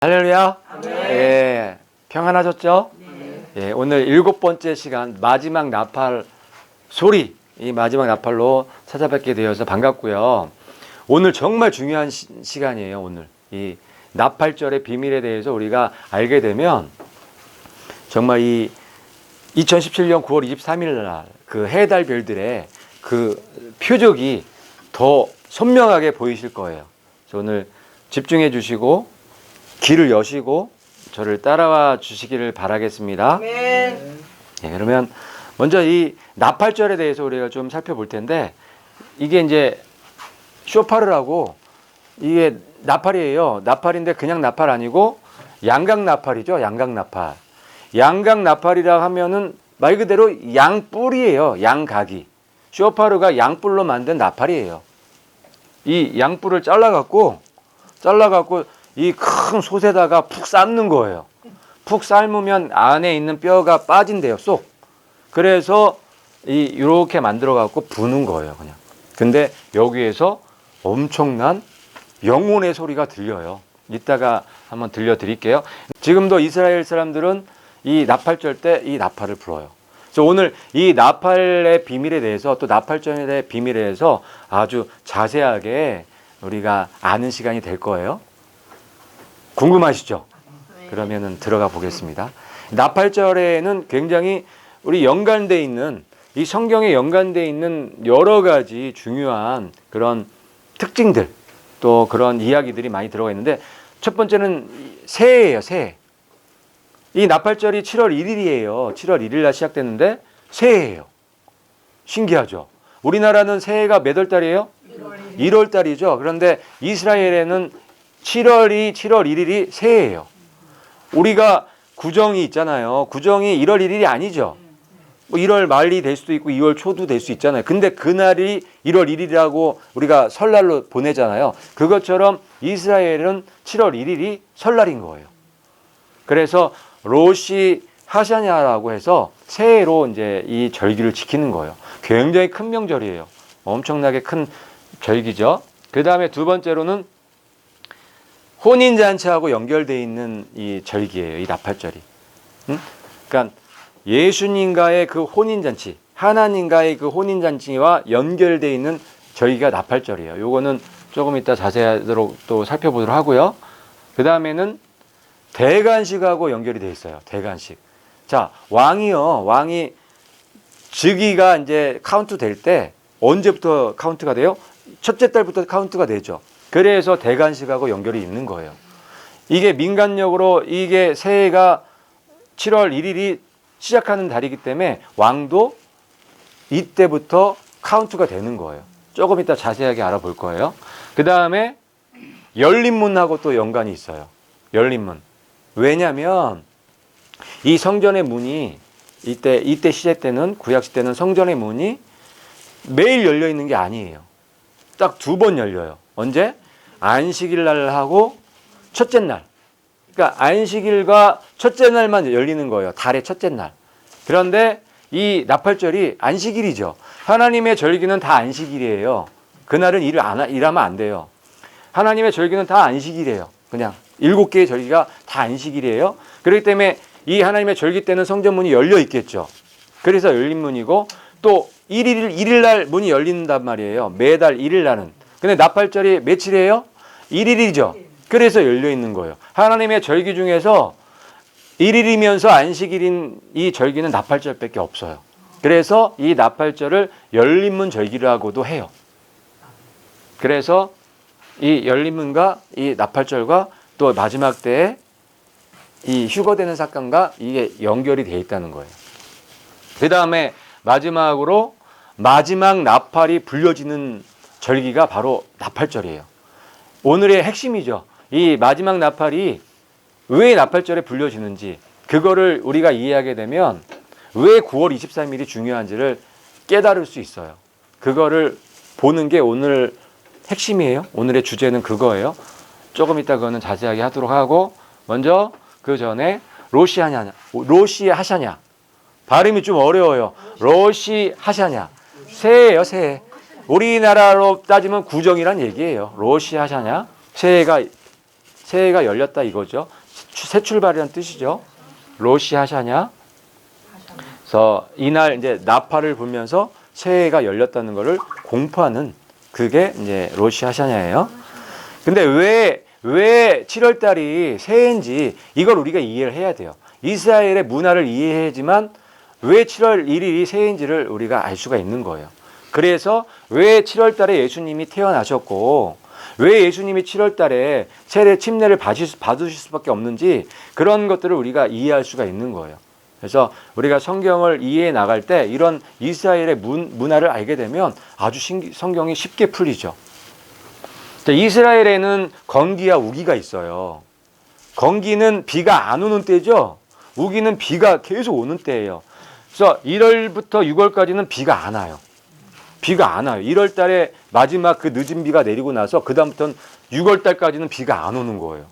할렐루야. 예, 평안하셨죠? 예, 오늘 7번째 시간 마지막 나팔 소리, 이 마지막 나팔로 찾아뵙게 되어서 반갑고요. 오늘 정말 중요한 시간이에요. 오늘 이 나팔절의 비밀에 대해서 우리가 알게 되면 정말 이 2017년 9월 23일 날 그 해달 별들의 그 표적이 더 선명하게 보이실 거예요. 그래서 오늘 집중해 주시고 귀를 여시고 저를 따라와 주시기를 바라겠습니다. 네, 그러면 먼저 이 나팔절에 대해서 우리가 좀 살펴볼 텐데, 이게 이제 쇼파르라고, 이게 나팔이에요. 나팔인데 그냥 나팔 아니고 양각 나팔이죠. 양각 나팔. 양각 나팔이라 하면은 말 그대로 양뿔이에요. 양각이. 쇼파르가 양뿔로 만든 나팔이에요. 이 양뿔을 잘라갖고 이 큰 솥에다가 푹 삶는 거예요. 푹 삶으면 안에 있는 뼈가 빠진대요, 쏙. 그래서 이렇게 만들어 갖고 부는 거예요, 그냥. 근데 여기에서 엄청난 영혼의 소리가 들려요. 이따가 한번 들려드릴게요. 지금도 이스라엘 사람들은 이 나팔절 때 이 나팔을 불어요. 그래서 오늘 이 나팔의 비밀에 대해서, 또 나팔절의 비밀에 대해서 아주 자세하게 우리가 아는 시간이 될 거예요. 궁금하시죠? 그러면은 들어가 보겠습니다. 나팔절에는 굉장히 우리 연관되어 있는, 이 성경에 연관되어 있는 여러 가지 중요한 그런 특징들, 또 그런 이야기들이 많이 들어가 있는데, 첫 번째는 새해예요, 새해. 이 나팔절이 7월 1일이에요. 7월 1일 날 시작됐는데 새해예요. 신기하죠? 우리나라는 새해가 몇 월 달이에요? 1월 달이죠. 그런데 이스라엘에는 7월 1일이 새해예요. 우리가 구정이 있잖아요. 구정이 1월 1일이 아니죠. 뭐 1월 말이 될 수도 있고 2월 초도 될 수 있잖아요. 근데 그날이 1월 1일이라고 우리가 설날로 보내잖아요. 그것처럼 이스라엘은 7월 1일이 설날인 거예요. 그래서 로시 하샤냐라고 해서 새해로 이제 이 절기를 지키는 거예요. 굉장히 큰 명절이에요. 엄청나게 큰 절기죠. 그 다음에 두 번째로는 혼인잔치하고 연결되어 있는 이 절기예요. 이 나팔절이. 그러니까 예수님과의 그 혼인잔치, 하나님과의 그 혼인잔치와 연결되어 있는 절기가 나팔절이에요. 요거는 조금 이따 자세하도록 또 살펴보도록 하고요. 그 다음에는 대관식하고 연결이 되어 있어요. 대관식. 자, 왕이 즉위가 이제 카운트 될 때 언제부터 카운트가 돼요? 첫째 달부터 카운트가 되죠. 그래서 대관식하고 연결이 있는 거예요. 이게 민간력으로 이게 새해가 7월 1일이 시작하는 달이기 때문에 왕도 이때부터 카운트가 되는 거예요. 조금 이따 자세하게 알아볼 거예요. 그 다음에 열린문하고 또 연관이 있어요. 열린문. 왜냐하면 이 성전의 문이 이때 시대 때는, 구약 시대는 성전의 문이 매일 열려 있는 게 아니에요. 딱 2번 열려요. 언제? 안식일 날하고 첫째 날. 그러니까 안식일과 첫째 날만 열리는 거예요. 달의 첫째 날. 그런데 이 나팔절이 안식일이죠. 하나님의 절기는 다 안식일이에요. 그날은 일하면 안 돼요. 하나님의 절기는 다 안식일이에요. 그냥 7개의 절기가 다 안식일이에요. 그렇기 때문에 이 하나님의 절기 때는 성전문이 열려 있겠죠. 그래서 열린 문이고, 또 1일 날 문이 열린단 말이에요. 매달 1일 날은. 근데 나팔절이 며칠이에요? 1일이죠. 그래서 열려 있는 거예요. 하나님의 절기 중에서 1일이면서 안식일인 이 절기는 나팔절밖에 없어요. 그래서 이 나팔절을 열린문 절기라고도 해요. 그래서 이 열린문과 이 나팔절과 또 마지막 때에 이 휴거되는 사건과 이게 연결이 되어 있다는 거예요. 그 다음에 마지막으로 마지막 나팔이 불려지는 절기가 바로 나팔절이에요. 오늘의 핵심이죠. 이 마지막 나팔이 왜 나팔절에 불려지는지, 그거를 우리가 이해하게 되면 왜 9월 23일이 중요한지를 깨달을 수 있어요. 그거를 보는 게 오늘 핵심이에요. 오늘의 주제는 그거예요. 조금 이따 그거는 자세하게 하도록 하고, 먼저 그 전에 로시 하샤냐. 발음이 좀 어려워요. 로시 하샤냐. 새해예요, 새해. 우리나라로 따지면 구정이란 얘기예요. 로시 하샤냐. 새해가 새해가 열렸다 이거죠. 새 출발이라는 뜻이죠. 로시 하샤냐. 그래서 이날 이제 나팔을 불면서 새해가 열렸다는 것을 공포하는 그게 이제 로시 하샤냐예요. 근데 왜 7월 달이 새해인지 이걸 우리가 이해를 해야 돼요. 이스라엘의 문화를 이해해야지만 왜 7월 1일이 새해인지를 우리가 알 수가 있는 거예요. 그래서 왜 7월 달에 예수님이 태어나셨고 왜 예수님이 7월 달에 세례 침례를 받으실 수밖에 없는지 그런 것들을 우리가 이해할 수가 있는 거예요. 그래서 우리가 성경을 이해해 나갈 때 이런 이스라엘의 문화를 알게 되면 아주 성경이 쉽게 풀리죠. 이스라엘에는 건기와 우기가 있어요. 건기는 비가 안 오는 때죠. 우기는 비가 계속 오는 때예요. 그래서 1월부터 6월까지는 비가 안 와요. 비가 안 와요. 1월 달에 마지막 그 늦은 비가 내리고 나서 그 다음부터는 6월 달까지는 비가 안 오는 거예요.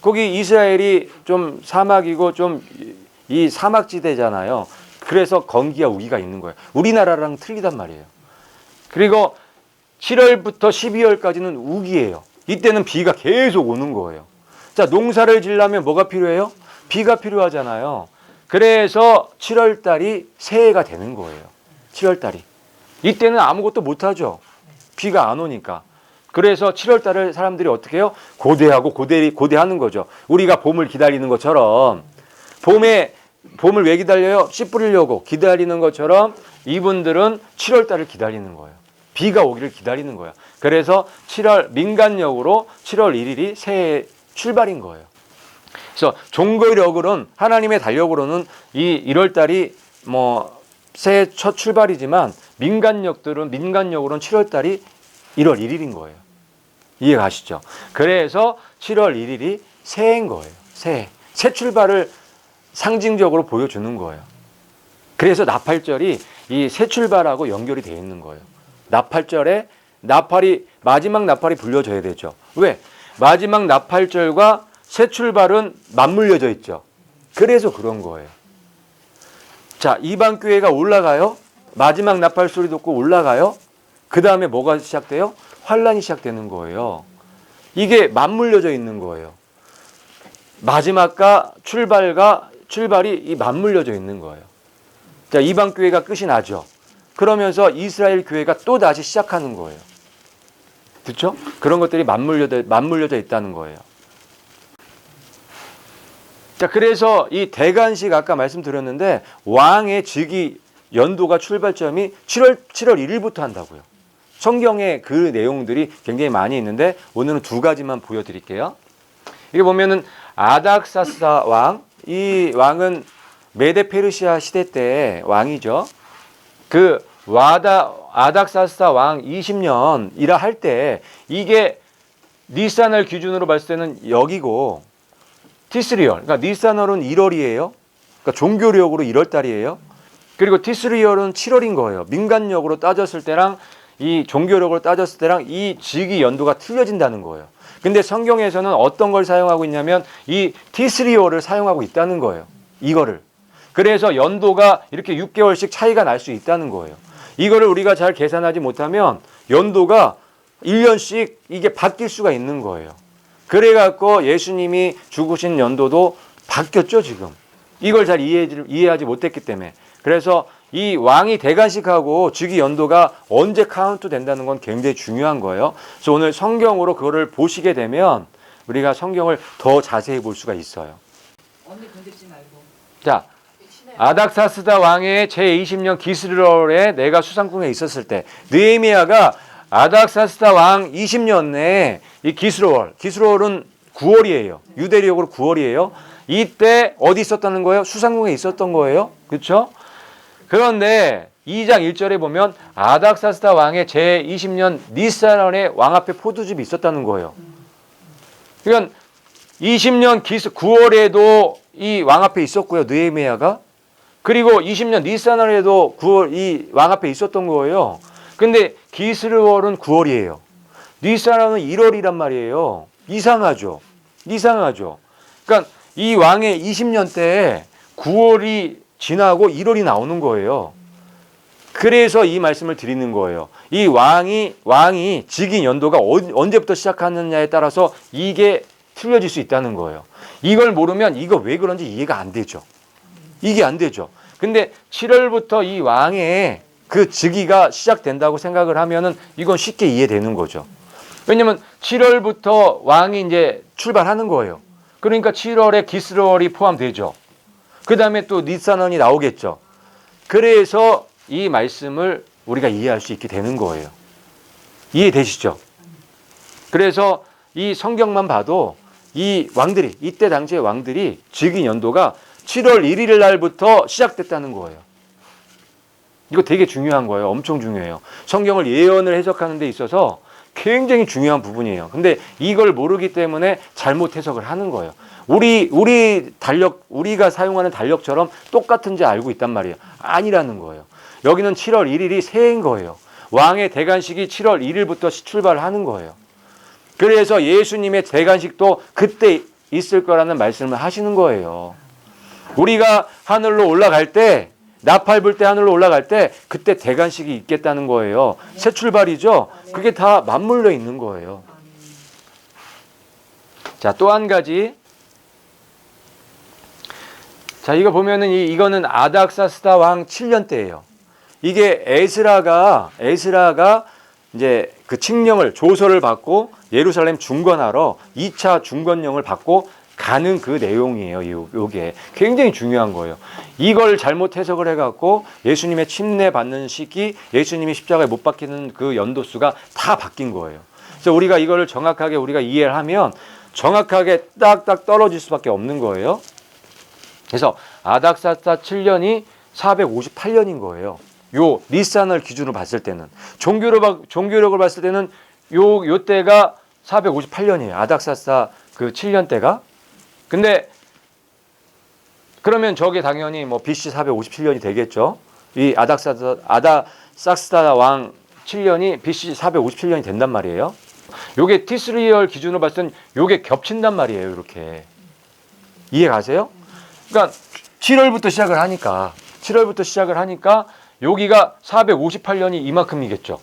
거기 이스라엘이 좀 사막이고 좀 이 사막지대잖아요. 그래서 건기와 우기가 있는 거예요. 우리나라랑 틀리단 말이에요. 그리고 7월부터 12월까지는 우기예요. 이때는 비가 계속 오는 거예요. 자, 농사를 지으려면 뭐가 필요해요? 비가 필요하잖아요. 그래서 7월 달이 새해가 되는 거예요. 7월 달이. 이때는 아무것도 못하죠. 비가 안 오니까. 그래서 7월 달을 사람들이 어떻게 해요? 고대하고 고대하는 거죠. 우리가 봄을 기다리는 것처럼 봄을 왜 기다려요? 씨 뿌리려고 기다리는 것처럼 이분들은 7월 달을 기다리는 거예요. 비가 오기를 기다리는 거예요. 그래서 7월 민간력으로 7월 1일이 새해 출발인 거예요. 그래서 종교력으로는 하나님의 달력으로는 이 1월 달이 새해 첫 출발이지만 민간력으로는 7월 달이 1월 1일인 거예요. 이해가시죠? 그래서 7월 1일이 새해인 거예요. 새해. 새 출발을 상징적으로 보여주는 거예요. 그래서 나팔절이 이 새 출발하고 연결이 되어 있는 거예요. 나팔절에 마지막 나팔이 불려져야 되죠. 왜? 마지막 나팔절과 새 출발은 맞물려져 있죠. 그래서 그런 거예요. 자, 이방 교회가 올라가요. 마지막 나팔 소리 듣고 올라가요. 그 다음에 뭐가 시작돼요? 환란이 시작되는 거예요. 이게 맞물려져 있는 거예요. 마지막과 출발이 맞물려져 있는 거예요. 자, 이방 교회가 끝이 나죠. 그러면서 이스라엘 교회가 또 다시 시작하는 거예요. 그렇죠? 그런 것들이 맞물려져 있다는 거예요. 자, 그래서 이 대관식 아까 말씀드렸는데 왕의 즉위 연도가 출발점이 7월 1일부터 한다고요. 성경에 그 내용들이 굉장히 많이 있는데 오늘은 두 가지만 보여드릴게요. 이게 보면은 아닥사스다 왕, 이 왕은 메데 페르시아 시대 때 왕이죠. 그 아닥사스다 왕 20년이라 할 때 이게 니산월 기준으로 봤을 때는 여기고 티스리얼, 그러니까 니산월은 1월이에요. 그러니까 종교력으로 1월 달이에요. 그리고 티스리얼은 7월인 거예요. 민간력으로 따졌을 때랑 이 종교력으로 따졌을 때랑 이 즉위 연도가 틀려진다는 거예요. 근데 성경에서는 어떤 걸 사용하고 있냐면 이 티스리얼을 사용하고 있다는 거예요. 이거를. 그래서 연도가 이렇게 6개월씩 차이가 날 수 있다는 거예요. 이거를 우리가 잘 계산하지 못하면 연도가 1년씩 이게 바뀔 수가 있는 거예요. 그래갖고 예수님이 죽으신 연도도 바뀌었죠, 지금. 이걸 잘 이해하지 못했기 때문에. 그래서 이 왕이 대관식하고 즉위 연도가 언제 카운트 된다는 건 굉장히 중요한 거예요. 그래서 오늘 성경으로 그거를 보시게 되면 우리가 성경을 더 자세히 볼 수가 있어요. 언니 건들지 말고. 자, 아닥사스다 왕의 제20년 기스르월에 내가 수상궁에 있었을 때 느헤미야가 아닥사스다 왕 20년 내에 이 기스르월은 9월이에요. 유대력으로 9월이에요. 이때 어디 있었다는 거예요? 수상궁에 있었던 거예요. 그렇죠? 그런데 2장 1절에 보면 아닥사스다 왕의 제20년 니산월에 왕 앞에 포도즙이 있었다는 거예요. 그러니까 20년 9월에도 이 왕 앞에 있었고요. 느헤미야가. 그리고 20년 니산월에도 9월 이 왕 앞에 있었던 거예요. 근데 기스르월은 9월이에요. 니산월은 1월이란 말이에요. 이상하죠. 그러니까 이 왕의 20년 때에 9월이 지나고 1월이 나오는 거예요. 그래서 이 말씀을 드리는 거예요. 이 왕이 즉위 연도가 언제부터 시작하느냐에 따라서 이게 틀려질 수 있다는 거예요. 이걸 모르면 이거 왜 그런지 이해가 안 되죠. 이게 안 되죠. 근데 7월부터 이 왕의 그 즉위가 시작된다고 생각을 하면은 이건 쉽게 이해되는 거죠. 왜냐면 7월부터 왕이 이제 출발하는 거예요. 그러니까 7월에 기스월이 포함되죠. 그 다음에 또 니산원이 나오겠죠. 그래서 이 말씀을 우리가 이해할 수 있게 되는 거예요. 이해되시죠? 그래서 이 성경만 봐도 이 왕들이, 이때 당시의 왕들이 즉위 연도가 7월 1일 날부터 시작됐다는 거예요. 이거 되게 중요한 거예요. 엄청 중요해요. 성경을 예언을 해석하는 데 있어서 굉장히 중요한 부분이에요. 근데 이걸 모르기 때문에 잘못 해석을 하는 거예요. 우리가 사용하는 달력처럼 똑같은지 알고 있단 말이에요. 아니라는 거예요. 여기는 7월 1일이 새해인 거예요. 왕의 대관식이 7월 1일부터 출발하는 거예요. 그래서 예수님의 대관식도 그때 있을 거라는 말씀을 하시는 거예요. 우리가 하늘로 올라갈 때, 나팔 불 때 하늘로 올라갈 때 그때 대관식이 있겠다는 거예요. 새 출발이죠. 그게 다 맞물려 있는 거예요. 자, 또 한 가지. 자, 이거 보면은 이거는 아닥사스다 왕 7년 때예요. 이게 에스라가 이제 그 칙령을 조서를 받고 예루살렘 중건하러 2차 중건령을 받고 가는 그 내용이에요. 요게 굉장히 중요한 거예요. 이걸 잘못 해석을 해갖고 예수님의 침례 받는 시기, 예수님이 십자가에 못 박히는 그 연도수가 다 바뀐 거예요. 그래서 우리가 이거를 정확하게 우리가 이해를 하면 정확하게 딱딱 떨어질 수밖에 없는 거예요. 그래서 아닥사스다 7년이 458년인 거예요. 요 니산을 기준으로 봤을 때는 종교력을 봤을 때는 요 때가 458년이에요. 아닥사스다 그 7년 때가. 근데 그러면 저게 당연히 뭐 BC 457년이 되겠죠. 이 아닥사스다 왕 7년이 BC 457년이 된단 말이에요. 요게 티스리얼 기준으로 봤을 때는 요게 겹친단 말이에요. 이렇게. 이해 가세요? 그러니까 7월부터 시작을 하니까 여기가 458년이 이만큼이겠죠.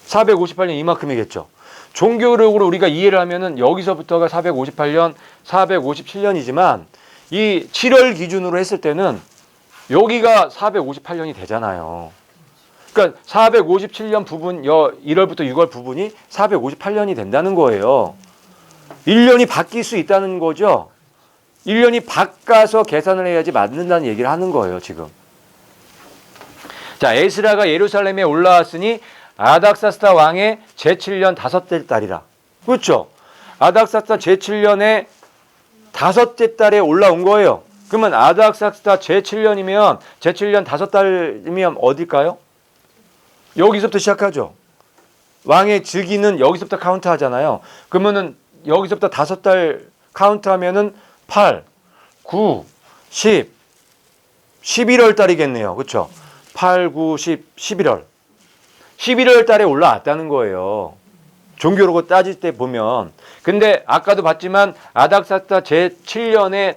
458년 이만큼이겠죠. 종교력으로 우리가 이해를 하면은 여기서부터가 458년, 457년이지만 이 7월 기준으로 했을 때는 여기가 458년이 되잖아요. 그러니까 457년 부분, 1월부터 6월 부분이 458년이 된다는 거예요. 1년이 바뀔 수 있다는 거죠. 1년이 바꿔서 계산을 해야지 맞는다는 얘기를 하는 거예요, 지금. 자, 에스라가 예루살렘에 올라왔으니 아닥사스다 왕의 제7년 다섯째 달이라. 그렇죠? 아닥사스다 제7년에 다섯째 달에 올라온 거예요. 그러면 아닥사스다 제7년이면 제7년 다섯 달이면 어딜까요? 여기서부터 시작하죠. 왕의 즉위는 여기서부터 카운트 하잖아요. 그러면은 여기서부터 다섯 달 카운트 하면은 8, 9, 10, 11월 달이겠네요. 그렇죠? 8, 9, 10, 11월. 11월 달에 올라왔다는 거예요. 종교로고 따질 때 보면. 근데 아까도 봤지만 아닥사스다 제7년에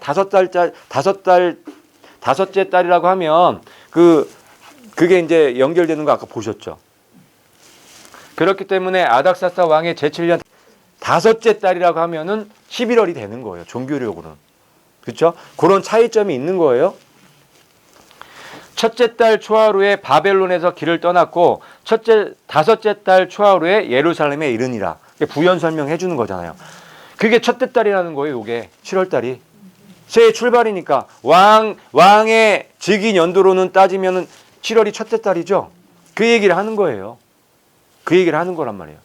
다섯째 달이라고 하면 그게 이제 연결되는 거 아까 보셨죠? 그렇기 때문에 아닥사스다 왕의 제7년 다섯째 달이라고 하면은 11월이 되는 거예요. 종교력으로는. 그렇죠? 그런 차이점이 있는 거예요. 첫째 달 초하루에 바벨론에서 길을 떠났고 다섯째 달 초하루에 예루살렘에 이르니라. 부연 설명해 주는 거잖아요. 그게 첫째 달이라는 거예요. 이게 7월 달이. 새해 출발이니까 왕의 즉위 연도로는 따지면은 7월이 첫째 달이죠. 그 얘기를 하는 거예요. 그 얘기를 하는 거란 말이에요.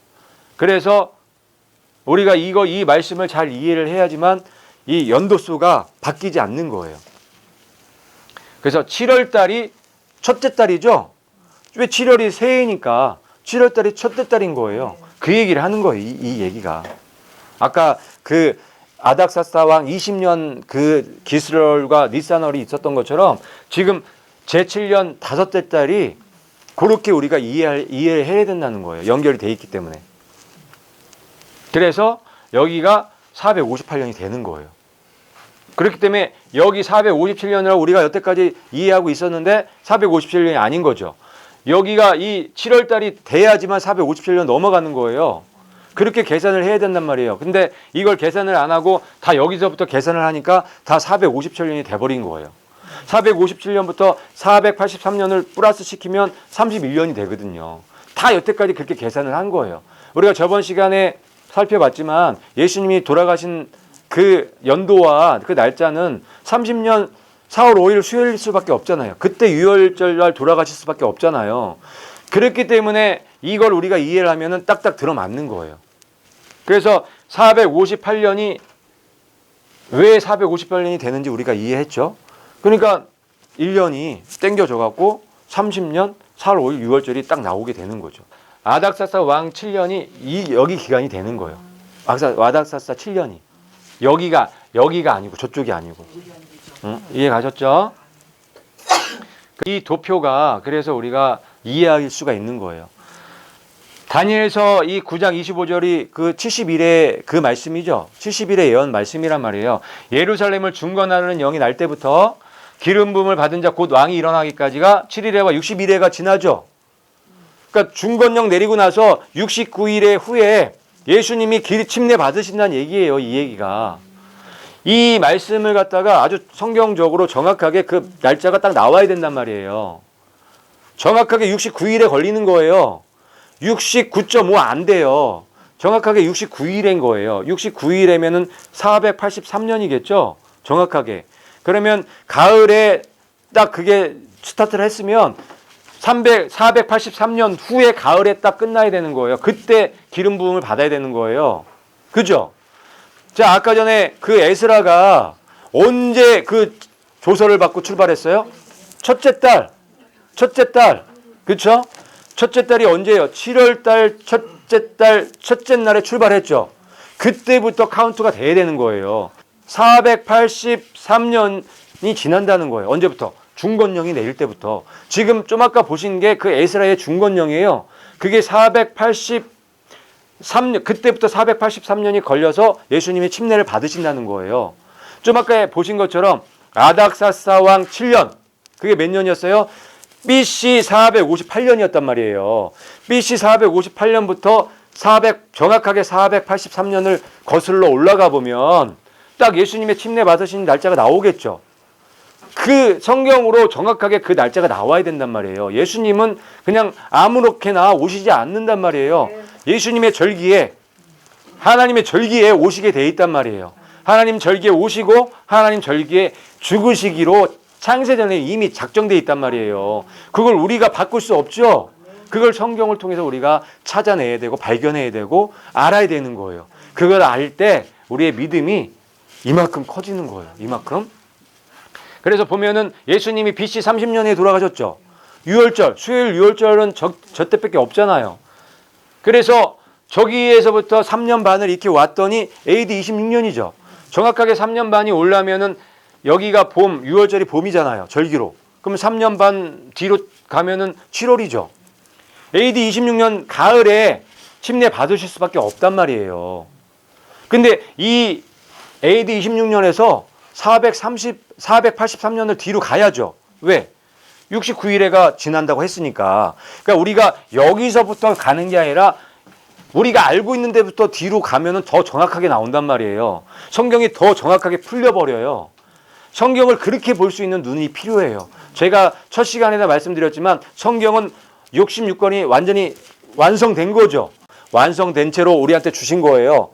그래서 우리가 이 말씀을 잘 이해를 해야지만 이 연도수가 바뀌지 않는 거예요. 그래서 7월 달이 첫째 달이죠. 왜 7월이 새해니까 7월 달이 첫째 달인 거예요. 그 얘기를 하는 거예요. 이 얘기가. 아까 그 아닥사스다 왕 20년 그 기스럴과 니산월이 있었던 것처럼 지금 제7년 다섯째 달이 그렇게 우리가 이해를 해야 된다는 거예요. 연결이 돼 있기 때문에. 그래서 여기가 458년이 되는 거예요. 그렇기 때문에 여기 457년이라고 우리가 여태까지 이해하고 있었는데 457년이 아닌 거죠. 여기가 이 7월 달이 돼야지만 457년 넘어가는 거예요. 그렇게 계산을 해야 된단 말이에요. 근데 이걸 계산을 안 하고 다 여기서부터 계산을 하니까 다 457년이 돼버린 거예요. 457년부터 483년을 플러스 시키면 31년이 되거든요. 다 여태까지 그렇게 계산을 한 거예요. 우리가 저번 시간에 살펴봤지만 예수님이 돌아가신 그 연도와 그 날짜는 30년 4월 5일 수요일 수밖에 없잖아요. 그때 유월절 날 돌아가실 수밖에 없잖아요. 그렇기 때문에 이걸 우리가 이해를 하면은 딱딱 들어맞는 거예요. 그래서 458년이 왜 458년이 되는지 우리가 이해했죠. 그러니까 1년이 땡겨져 갖고 30년 4월 5일 유월절이 딱 나오게 되는 거죠. 아닥사사 왕 7년이 여기 기간이 되는 거예요. 아닥사사 7년이 여기가 아니고 저쪽이 아니고. 이해 가셨죠? 이 도표가 그래서 우리가 이해할 수가 있는 거예요. 다니엘서 이 9장 25절이 그 70일의 그 말씀이죠. 70일의 예언 말씀이란 말이에요. 예루살렘을 중건하는 영이 날 때부터 기름 부음을 받은 자 곧 왕이 일어나기까지가 7일에와 60일에가 지나죠. 그러니까 중건령 내리고 나서 69일에 후에 예수님이 침례 받으신다는 얘기예요. 이 얘기가. 이 말씀을 갖다가 아주 성경적으로 정확하게 그 날짜가 딱 나와야 된단 말이에요. 정확하게 69일에 걸리는 거예요. 69.5 안 돼요. 정확하게 69일인 거예요. 69일이면은 483년이겠죠? 정확하게. 그러면 가을에 딱 그게 스타트를 했으면 483년 후에 가을에 딱 끝나야 되는 거예요. 그때 기름 부음을 받아야 되는 거예요. 그죠? 자, 아까 전에 그 에스라가 언제 그 조서를 받고 출발했어요? 첫째 달. 그쵸? 첫째 달이 언제예요? 7월 달 첫째 날에 출발했죠. 그때부터 카운트가 돼야 되는 거예요. 483년이 지난다는 거예요. 언제부터? 중건령이 내릴 때부터. 지금 좀 아까 보신 게 그 에스라의 중건령이에요. 그게 483년, 그때부터 483년이 걸려서 예수님이 침례를 받으신다는 거예요. 좀 아까 보신 것처럼 아닥사사 왕 7년, 그게 몇 년이었어요? BC 458년이었단 말이에요. BC 458년부터 정확하게 483년을 거슬러 올라가 보면 딱 예수님의 침례 받으신 날짜가 나오겠죠. 그 성경으로 정확하게 그 날짜가 나와야 된단 말이에요. 예수님은 그냥 아무렇게나 오시지 않는단 말이에요. 예수님의 절기에, 하나님의 절기에 오시게 돼 있단 말이에요. 하나님 절기에 오시고 하나님 절기에 죽으시기로 창세전에 이미 작정돼 있단 말이에요. 그걸 우리가 바꿀 수 없죠. 그걸 성경을 통해서 우리가 찾아내야 되고 발견해야 되고 알아야 되는 거예요. 그걸 알 때 우리의 믿음이 이만큼 커지는 거예요. 이만큼. 그래서 보면은 예수님이 BC 30년에 돌아가셨죠. 유월절, 수요일 유월절은 저 때밖에 없잖아요. 그래서 저기에서부터 3년 반을 이렇게 왔더니 AD 26년이죠. 정확하게 3년 반이 올라면은 여기가 봄, 유월절이 봄이잖아요. 절기로. 그럼 3년 반 뒤로 가면은 7월이죠. AD 26년 가을에 침례 받으실 수밖에 없단 말이에요. 근데 이 AD 26년에서 483년을 뒤로 가야죠. 왜? 69일에가 지난다고 했으니까. 그러니까 우리가 여기서부터 가는 게 아니라 우리가 알고 있는 데부터 뒤로 가면은 더 정확하게 나온단 말이에요. 성경이 더 정확하게 풀려버려요. 성경을 그렇게 볼 수 있는 눈이 필요해요. 제가 첫 시간에도 말씀드렸지만 성경은 66권이 완전히 완성된 거죠. 완성된 채로 우리한테 주신 거예요.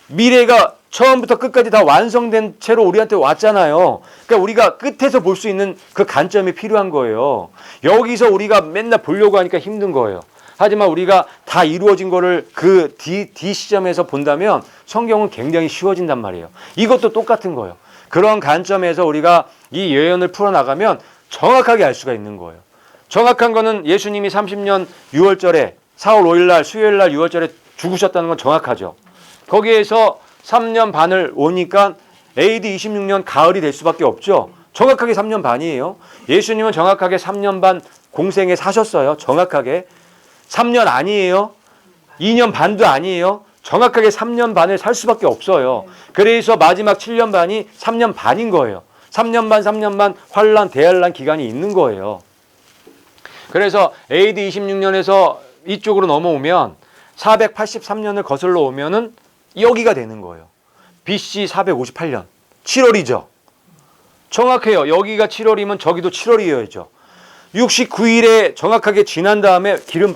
미래가 처음부터 끝까지 다 완성된 채로 우리한테 왔잖아요. 그러니까 우리가 끝에서 볼 수 있는 그 관점이 필요한 거예요. 여기서 우리가 맨날 보려고 하니까 힘든 거예요. 하지만 우리가 다 이루어진 거를 그 뒤 시점에서 본다면 성경은 굉장히 쉬워진단 말이에요. 이것도 똑같은 거예요. 그런 관점에서 우리가 이 예언을 풀어나가면 정확하게 알 수가 있는 거예요. 정확한 거는 예수님이 30년 6월절에 4월 5일 날 수요일 날 6월절에 죽으셨다는 건 정확하죠. 거기에서 3년 반을 오니까 AD 26년 가을이 될 수밖에 없죠. 정확하게 3년 반이에요. 예수님은 정확하게 3년 반 공생에 사셨어요. 정확하게. 3년 아니에요. 2년 반도 아니에요. 정확하게 3년 반을 살 수밖에 없어요. 그래서 마지막 7년 반이 3년 반인 거예요. 3년 반 환란, 대환란 기간이 있는 거예요. 그래서 AD 26년에서 이쪽으로 넘어오면 483년을 거슬러 오면은 여기가 되는 거예요. BC 458년 7월이죠. 정확해요. 여기가 7월이면 저기도 7월이어야죠. 69일에 정확하게 지난 다음에 기름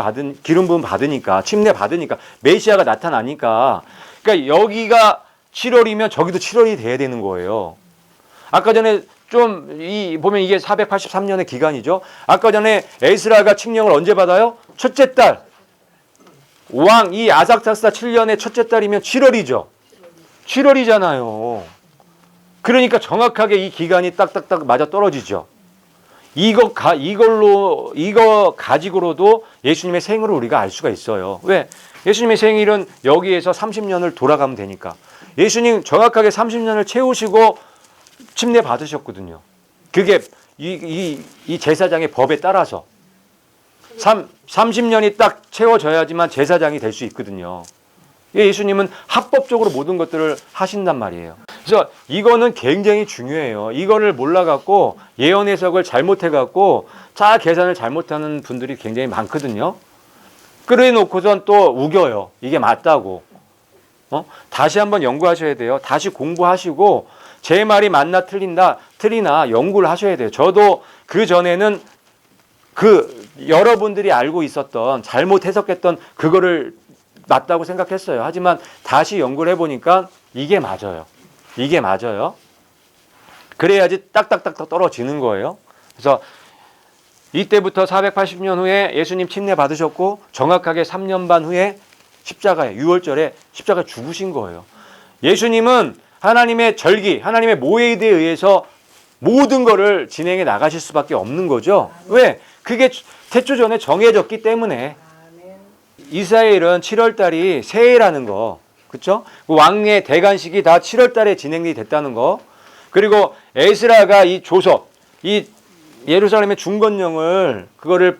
부음 받으니까, 침례 받으니까, 메시아가 나타나니까, 그러니까 여기가 7월이면 저기도 7월이 돼야 되는 거예요. 아까 전에 보면 이게 483년의 기간이죠. 아까 전에 에스라가 칙령을 언제 받아요? 첫째 달. 이 아삭사스다 7년의 첫째 달이면 7월이죠. 7월이잖아요. 그러니까 정확하게 이 기간이 딱딱딱 맞아 떨어지죠. 이거 가지고로도 예수님의 생일을 우리가 알 수가 있어요. 왜? 예수님의 생일은 여기에서 30년을 돌아가면 되니까. 예수님 정확하게 30년을 채우시고 침례 받으셨거든요. 그게 이 제사장의 법에 따라서 30년이 딱 채워져야지만 제사장이 될 수 있거든요. 예수님은 합법적으로 모든 것들을 하신단 말이에요. 그래서 이거는 굉장히 중요해요. 이거를 몰라갖고 예언 해석을 잘못해갖고 계산을 잘못하는 분들이 굉장히 많거든요. 그래 놓고선 또 우겨요. 이게 맞다고. 다시 한번 연구하셔야 돼요. 다시 공부하시고 제 말이 맞나 틀리나 연구를 하셔야 돼요. 저도 그 전에는 여러분들이 알고 있었던 잘못 해석했던 그거를 맞다고 생각했어요. 하지만 다시 연구를 해보니까 이게 맞아요. 이게 맞아요. 그래야지 딱딱딱딱 떨어지는 거예요. 그래서 이때부터 480년 후에 예수님 침례 받으셨고 정확하게 3년 반 후에 십자가에 6월절에 십자가에 죽으신 거예요. 예수님은 하나님의 절기, 하나님의 모에이드에 의해서 모든 거를 진행해 나가실 수밖에 없는 거죠. 왜? 그게 태초전에 정해졌기 때문에. 이스라엘은 7월달이 새해라는 거, 그렇죠? 왕의 대관식이 다 7월달에 진행이 됐다는 거. 그리고 에스라가 이 조서, 이 예루살렘의 중건령을 그거를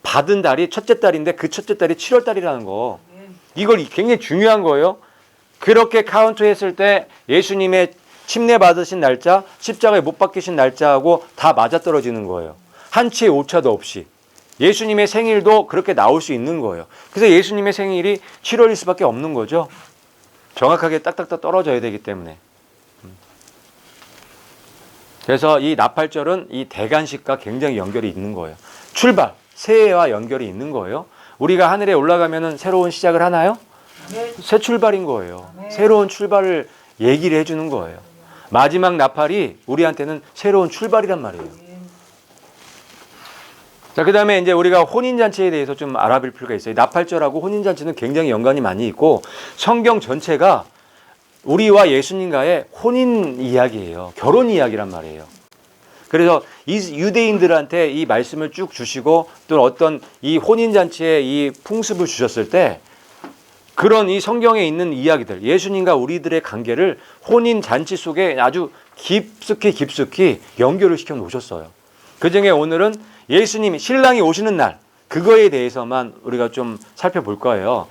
받은 달이 첫째 달인데 그 첫째 달이 7월달이라는 거. 이걸 굉장히 중요한 거예요. 그렇게 카운트했을 때 예수님의 침례 받으신 날짜, 십자가에 못 박히신 날짜하고 다 맞아떨어지는 거예요. 한치의 오차도 없이. 예수님의 생일도 그렇게 나올 수 있는 거예요. 그래서 예수님의 생일이 7월일 수밖에 없는 거죠. 정확하게 딱딱딱 떨어져야 되기 때문에. 그래서 이 나팔절은 이 대관식과 굉장히 연결이 있는 거예요. 출발, 새해와 연결이 있는 거예요. 우리가 하늘에 올라가면은 새로운 시작을 하나요? 새 출발인 거예요. 새로운 출발을 얘기를 해주는 거예요. 마지막 나팔이 우리한테는 새로운 출발이란 말이에요. 자, 그 다음에 이제 우리가 혼인잔치에 대해서 좀 알아볼 필요가 있어요. 나팔절하고 혼인잔치는 굉장히 연관이 많이 있고 성경 전체가 우리와 예수님과의 혼인 이야기예요. 결혼 이야기란 말이에요. 그래서 이 유대인들한테 이 말씀을 쭉 주시고 또 어떤 이 혼인잔치의 이 풍습을 주셨을 때 그런 이 성경에 있는 이야기들, 예수님과 우리들의 관계를 혼인잔치 속에 아주 깊숙이 연결을 시켜 놓으셨어요. 그 중에 오늘은 예수님이 신랑이 오시는 날, 그거에 대해서만 우리가 좀 살펴볼 거예요.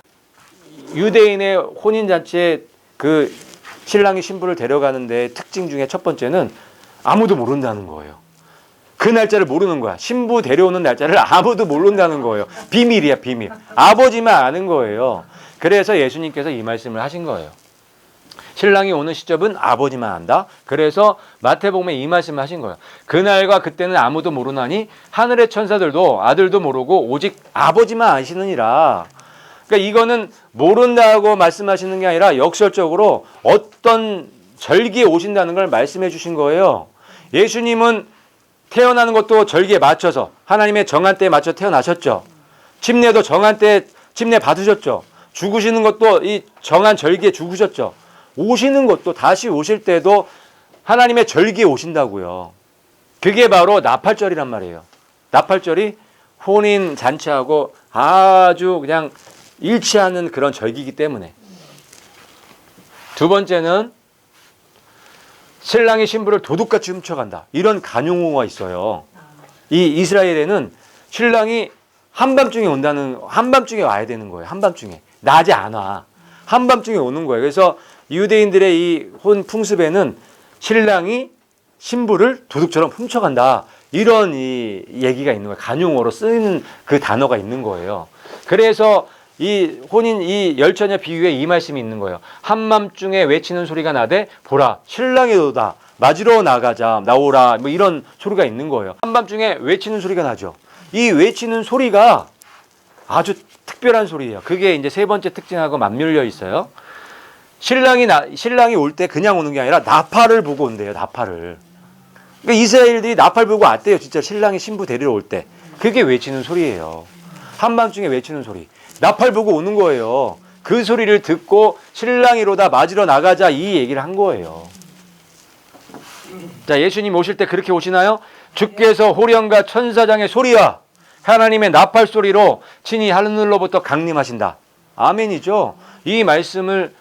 유대인의 혼인잔치에 그 신랑이 신부를 데려가는데 특징 중에 첫 번째는 아무도 모른다는 거예요. 그 날짜를 모르는 거야. 신부 데려오는 날짜를 아무도 모른다는 거예요. 비밀이야, 비밀. 아버지만 아는 거예요. 그래서 예수님께서 이 말씀을 하신 거예요. 신랑이 오는 시점은 아버지만 안다. 그래서 마태복음에 이 말씀을 하신 거예요. 그날과 그때는 아무도 모르나니 하늘의 천사들도 아들도 모르고 오직 아버지만 아시느니라. 그러니까 이거는 모른다고 말씀하시는 게 아니라 역설적으로 어떤 절기에 오신다는 걸 말씀해 주신 거예요. 예수님은 태어나는 것도 절기에 맞춰서 하나님의 정한 때에 맞춰 태어나셨죠. 침례도 정한 때에 침례 받으셨죠. 죽으시는 것도 이 정한 절기에 죽으셨죠. 오시는 것도 다시 오실 때도 하나님의 절기에 오신다고요. 그게 바로 나팔절이란 말이에요. 나팔절이 혼인 잔치하고 아주 그냥 일치하는 그런 절기이기 때문에. 두 번째는 신랑이 신부를 도둑같이 훔쳐간다. 이런 간용어가 있어요. 이 이스라엘에는 신랑이 한밤중에 와야 되는 거예요. 한밤중에. 낮에 안 와. 한밤중에 오는 거예요. 그래서 유대인들의 이 혼 풍습에는 신랑이 신부를 도둑처럼 훔쳐간다. 이런 이 얘기가 있는 거예요. 간용어로 쓰이는 그 단어가 있는 거예요. 그래서 이 혼인 이 열처녀 비유에 이 말씀이 있는 거예요. 한밤중에 외치는 소리가 나되 보라 신랑이 오다 맞으러 나가자 나오라 뭐 이런 소리가 있는 거예요. 한밤중에 외치는 소리가 나죠. 이 외치는 소리가 아주 특별한 소리예요. 그게 이제 세 번째 특징하고 맞물려 있어요. 신랑이 올 때 그냥 오는 게 아니라 나팔을 보고 온대요. 나팔을. 그러니까 이스라엘들이 나팔 보고 왔대요. 진짜 신랑이 신부 데리러 올 때. 그게 외치는 소리예요. 한밤중에 외치는 소리. 나팔 보고 오는 거예요. 그 소리를 듣고 신랑이로다 맞으러 나가자 이 얘기를 한 거예요. 자, 예수님 오실 때 그렇게 오시나요? 주께서 호령과 천사장의 소리와 하나님의 나팔 소리로 친히 하늘로부터 강림하신다. 아멘이죠. 이 말씀을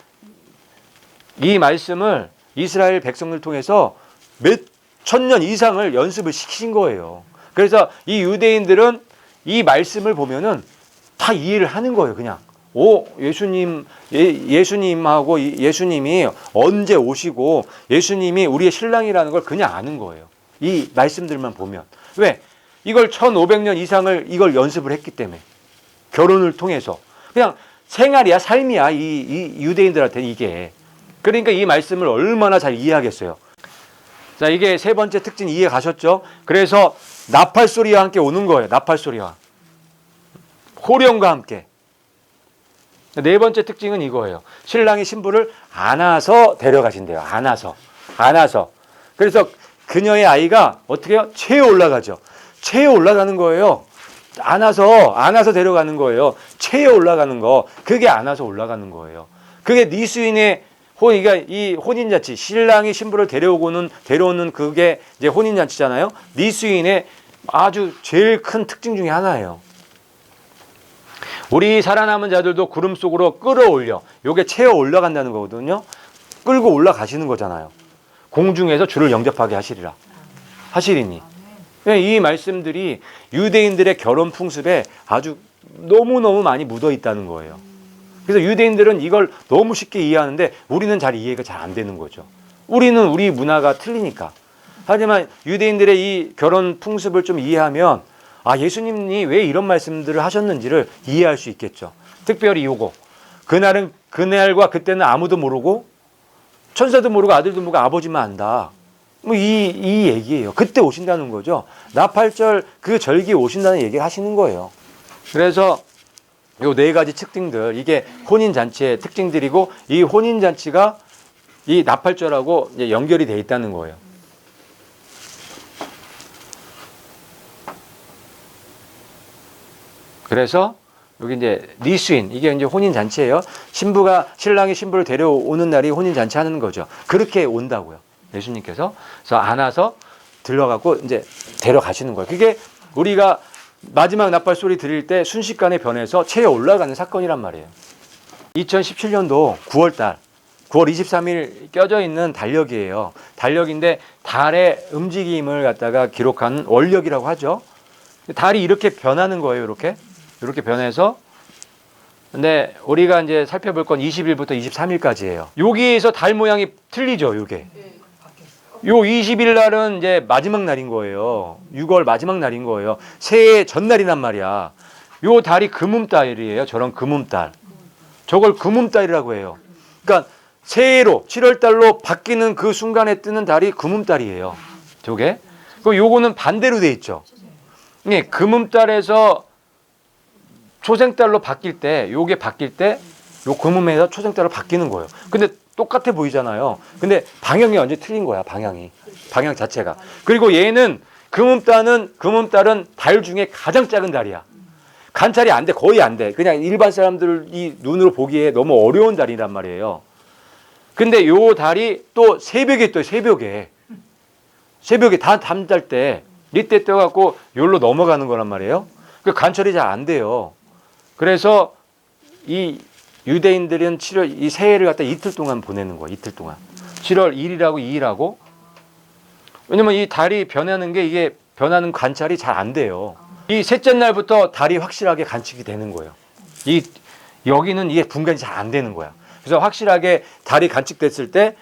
이스라엘 백성을 통해서 몇 천년 이상을 연습을 시키신 거예요. 그래서 이 유대인들은 이 말씀을 보면은 다 이해를 하는 거예요. 그냥 예수님하고 예수님이 언제 오시고 예수님이 우리의 신랑이라는 걸 그냥 아는 거예요. 이 말씀들만 보면. 왜? 이걸 1500년 이상을 이걸 연습을 했기 때문에. 결혼을 통해서. 그냥 생활이야, 삶이야. 이 유대인들한테는 이게. 그러니까 이 말씀을 얼마나 잘 이해하겠어요. 자, 이게 세 번째 특징 이해 가셨죠? 그래서 나팔 소리와 함께 오는 거예요. 나팔 소리와. 호령과 함께. 네 번째 특징은 이거예요. 신랑이 신부를 안아서 데려가신대요. 안아서. 그래서 그녀의 아이가 어떻게 해요? 체에 올라가죠. 체에 올라가는 거예요. 안아서 데려가는 거예요. 체에 올라가는 거. 그게 안아서 올라가는 거예요. 그게 니수인의 그러니까 이 혼인잔치, 신랑이 신부를 데려오는 그게 이제 혼인잔치잖아요. 니수인의 아주 제일 큰 특징 중에 하나예요. 우리 살아남은 자들도 구름 속으로 끌어올려. 요게 채워 올라간다는 거거든요. 끌고 올라가시는 거잖아요. 공중에서 주를 영접하게 하시리니. 이 말씀들이 유대인들의 결혼 풍습에 아주 너무너무 많이 묻어 있다는 거예요. 그래서 유대인들은 이걸 너무 쉽게 이해하는데 우리는 잘 이해가 잘 안 되는 거죠. 우리는 우리 문화가 틀리니까. 하지만 유대인들의 이 결혼 풍습을 좀 이해하면 예수님이 왜 이런 말씀들을 하셨는지를 이해할 수 있겠죠. 특별히 요거. 그날과 그때는 아무도 모르고 천사도 모르고 아들도 모르고 아버지만 안다. 뭐 이 얘기예요. 그때 오신다는 거죠. 나팔절 그 절기에 오신다는 얘기를 하시는 거예요. 그래서 요 네 가지 특징들, 이게 혼인잔치의 특징들이고 이 혼인잔치가 이 나팔절하고 이제 연결이 돼 있다는 거예요. 그래서 여기 이제 니수인, 이게 이제 혼인잔치예요. 신랑이 신부를 데려오는 날이 혼인잔치 하는 거죠. 그렇게 온다고요. 예수님께서. 그래서 안아서 들러가고 이제 데려가시는 거예요. 그게 우리가 마지막 나팔 소리 들릴 때 순식간에 변해서 체에 올라가는 사건이란 말이에요. 2017년도 9월 23일 껴져 있는 달력이에요. 달력인데 달의 움직임을 갖다가 기록한 원력이라고 하죠. 달이 이렇게 변하는 거예요. 이렇게 변해서. 근데 우리가 이제 살펴볼 건 20일부터 23일까지예요. 여기에서 달 모양이 틀리죠, 요게. 요 20일 날은 이제 마지막 날인 거예요. 6월 마지막 날인 거예요. 새해 전날이란 말이야. 요 달이 금음달이에요. 저런 금음달. 저걸 금음달이라고 해요. 그러니까 새해로 7월 달로 바뀌는 그 순간에 뜨는 달이 금음달이에요. 저게. 그 요거는 반대로 돼 있죠. 예, 금음달에서 초생달로 바뀔 때, 요게 바뀔 때, 요 금음에서 초생달로 바뀌는 거예요. 근데 똑같아 보이잖아요. 근데 방향이 완전히 틀린 거야, 방향 자체가. 그리고 얘는 금음달은 달 중에 가장 작은 달이야. 관찰이 안 돼, 거의 안 돼. 그냥 일반 사람들이 눈으로 보기에 너무 어려운 달이란 말이에요. 근데 요 달이 또 새벽에 떠요, 새벽에 다 잠잘 때, 이때 떠갖고 요로 넘어가는 거란 말이에요. 그 관찰이 잘 안 돼요. 그래서 이 유대인들은 이 새해를 갖다 이틀 동안 보내는 거야. 이틀 동안. 7월 1일하고 2일하고. 왜냐면 이 달이 변하는 게 이게 변하는 관찰이 잘 안 돼요. 이 셋째 날부터 달이 확실하게 관측이 되는 거예요. 여기는 이게 분간이 잘 안 되는 거야. 그래서 확실하게 달이 관측됐을 때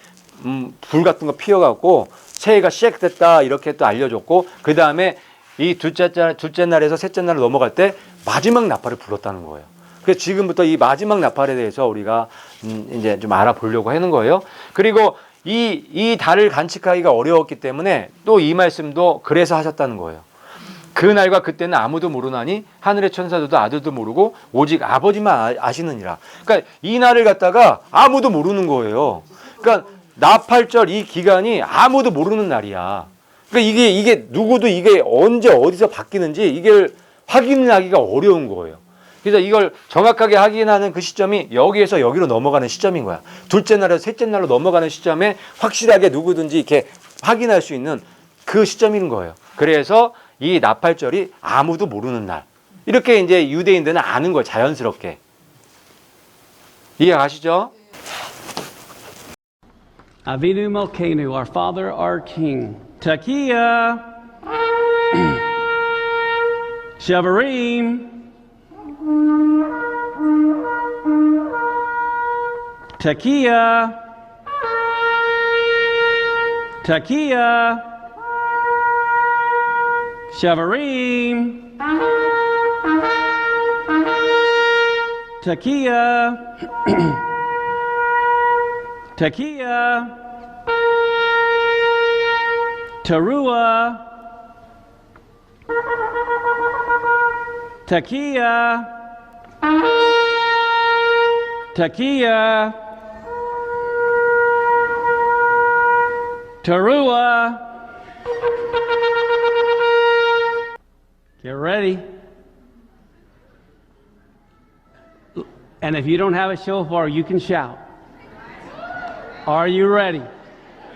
불 같은 거 피어갖고 새해가 시작됐다 이렇게 또 알려줬고, 그 다음에 이 둘째 날에서 셋째 날로 넘어갈 때 마지막 나팔을 불렀다는 거예요. 그래서 지금부터 이 마지막 나팔에 대해서 우리가 이제 좀 알아보려고 하는 거예요. 그리고 이 달을 간직하기가 어려웠기 때문에 또 이 말씀도 그래서 하셨다는 거예요. 그 날과 그때는 아무도 모르나니 하늘의 천사들도 아들도 모르고 오직 아버지만 아시느니라. 그러니까 이 날을 갖다가 아무도 모르는 거예요. 그러니까 나팔절 이 기간이 아무도 모르는 날이야. 그러니까 이게 누구도 이게 언제 어디서 바뀌는지 이걸 확인하기가 어려운 거예요. 그래서 이걸 정확하게 확인하는 그 시점이 여기에서 여기로 넘어가는 시점인 거야. 둘째 날에서 셋째 날로 넘어가는 시점에 확실하게 누구든지 이렇게 확인할 수 있는 그 시점인 거예요. 그래서 이 나팔절이 아무도 모르는 날. 이렇게 이제 유대인들은 아는 거예요. 자연스럽게. 이해가시죠? Avinu Malkeinu, our Father, our King. Tekiah. Shevarim. Tekiah. Tekiah. Shevarim. Tekiah. Tekiah. Teruah. Tekiah. Tekiah. Teruah. Get ready. And if you don't have a shofar, you can shout. Are you ready?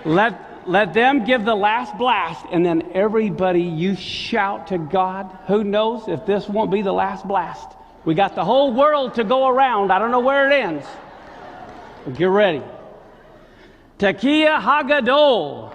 Let them give the last blast, and then everybody, you shout to God. Who knows if this won't be the last blast? We got the whole world to go around. I don't know where it ends. But get ready. Tekiah Hagadol.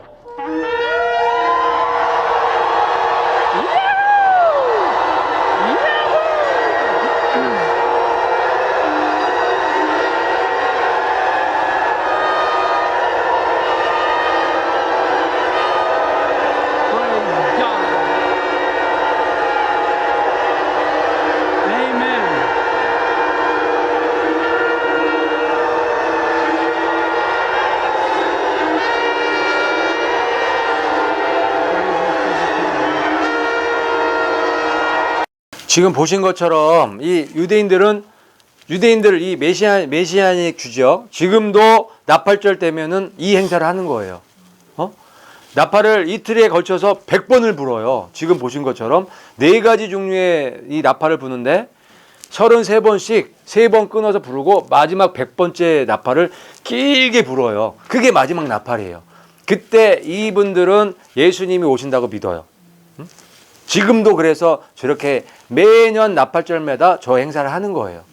지금 보신 것처럼 이 유대인들 이 메시아닉 주죠. 지금도 나팔절 때면은 이 행사를 하는 거예요. 나팔을 이틀에 걸쳐서 100번을 불어요. 지금 보신 것처럼 4가지 종류의 이 나팔을 부는데 33번씩 3번 끊어서 부르고 마지막 100번째 나팔을 길게 불어요. 그게 마지막 나팔이에요. 그때 이분들은 예수님이 오신다고 믿어요. 지금도 그래서 저렇게 매년 나팔절마다 저 행사를 하는 거예요.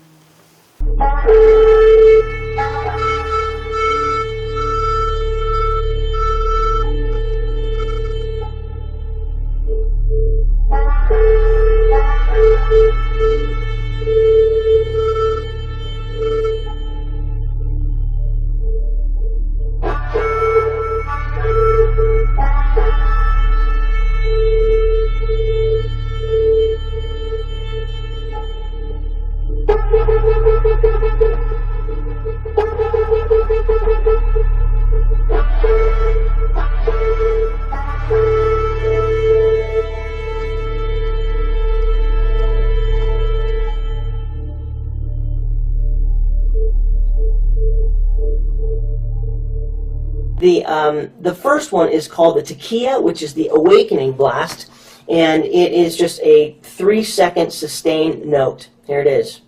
The first one is called the Tekiah, which is the awakening blast, and it is just a 3-second sustained note. Here it is.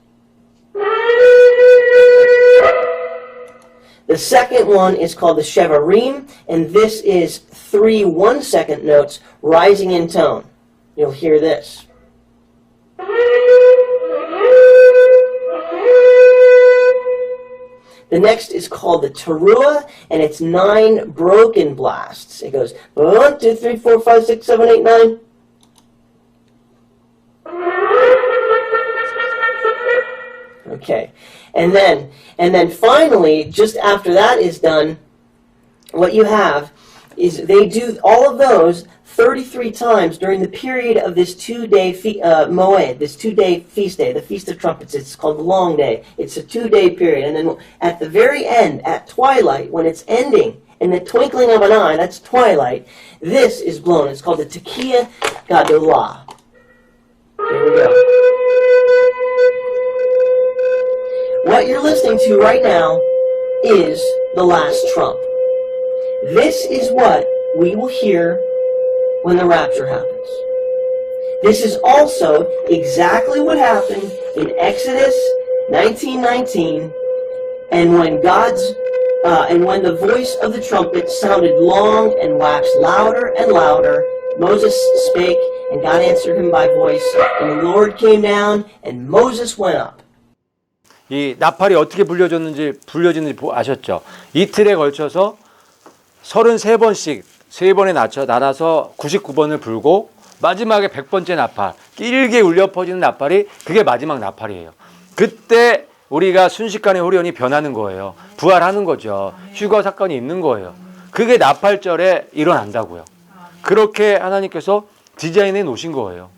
The second one is called the Shevarim, and this is 3 1-second notes rising in tone. You'll hear this. The next is called the Teruah, and it's 9 broken blasts. It goes 1, 2, 3, 4, 5, 6, 7, 8, 9. Okay, and then finally, just after that is done, what you have is they do all of those 33 times during the period of this 2-day Moed, this 2-day feast day, the Feast of Trumpets. It's called the Long Day. It's a 2-day period. And then at the very end, at twilight, when it's ending, in the twinkling of an eye, that's twilight, this is blown. It's called the Tekiah Gadolah. Here we go. What you're listening to right now is the last trump. This is what we will hear when the rapture happens. This is also exactly what happened in Exodus 19:19, and when when the voice of the trumpet sounded long and waxed louder and louder, Moses spake, and God answered him by voice, and the Lord came down, and Moses went up. 이 나팔이 어떻게 불려지는지 아셨죠? 이틀에 걸쳐서 33번씩 3번에 나눠서 99번을 불고 마지막에 100번째 나팔, 길게 울려 퍼지는 나팔이 그게 마지막 나팔이에요. 그때 우리가 순식간에 호련이 변하는 거예요. 부활하는 거죠. 휴거 사건이 있는 거예요. 그게 나팔절에 일어난다고요. 그렇게 하나님께서 디자인해 놓으신 거예요.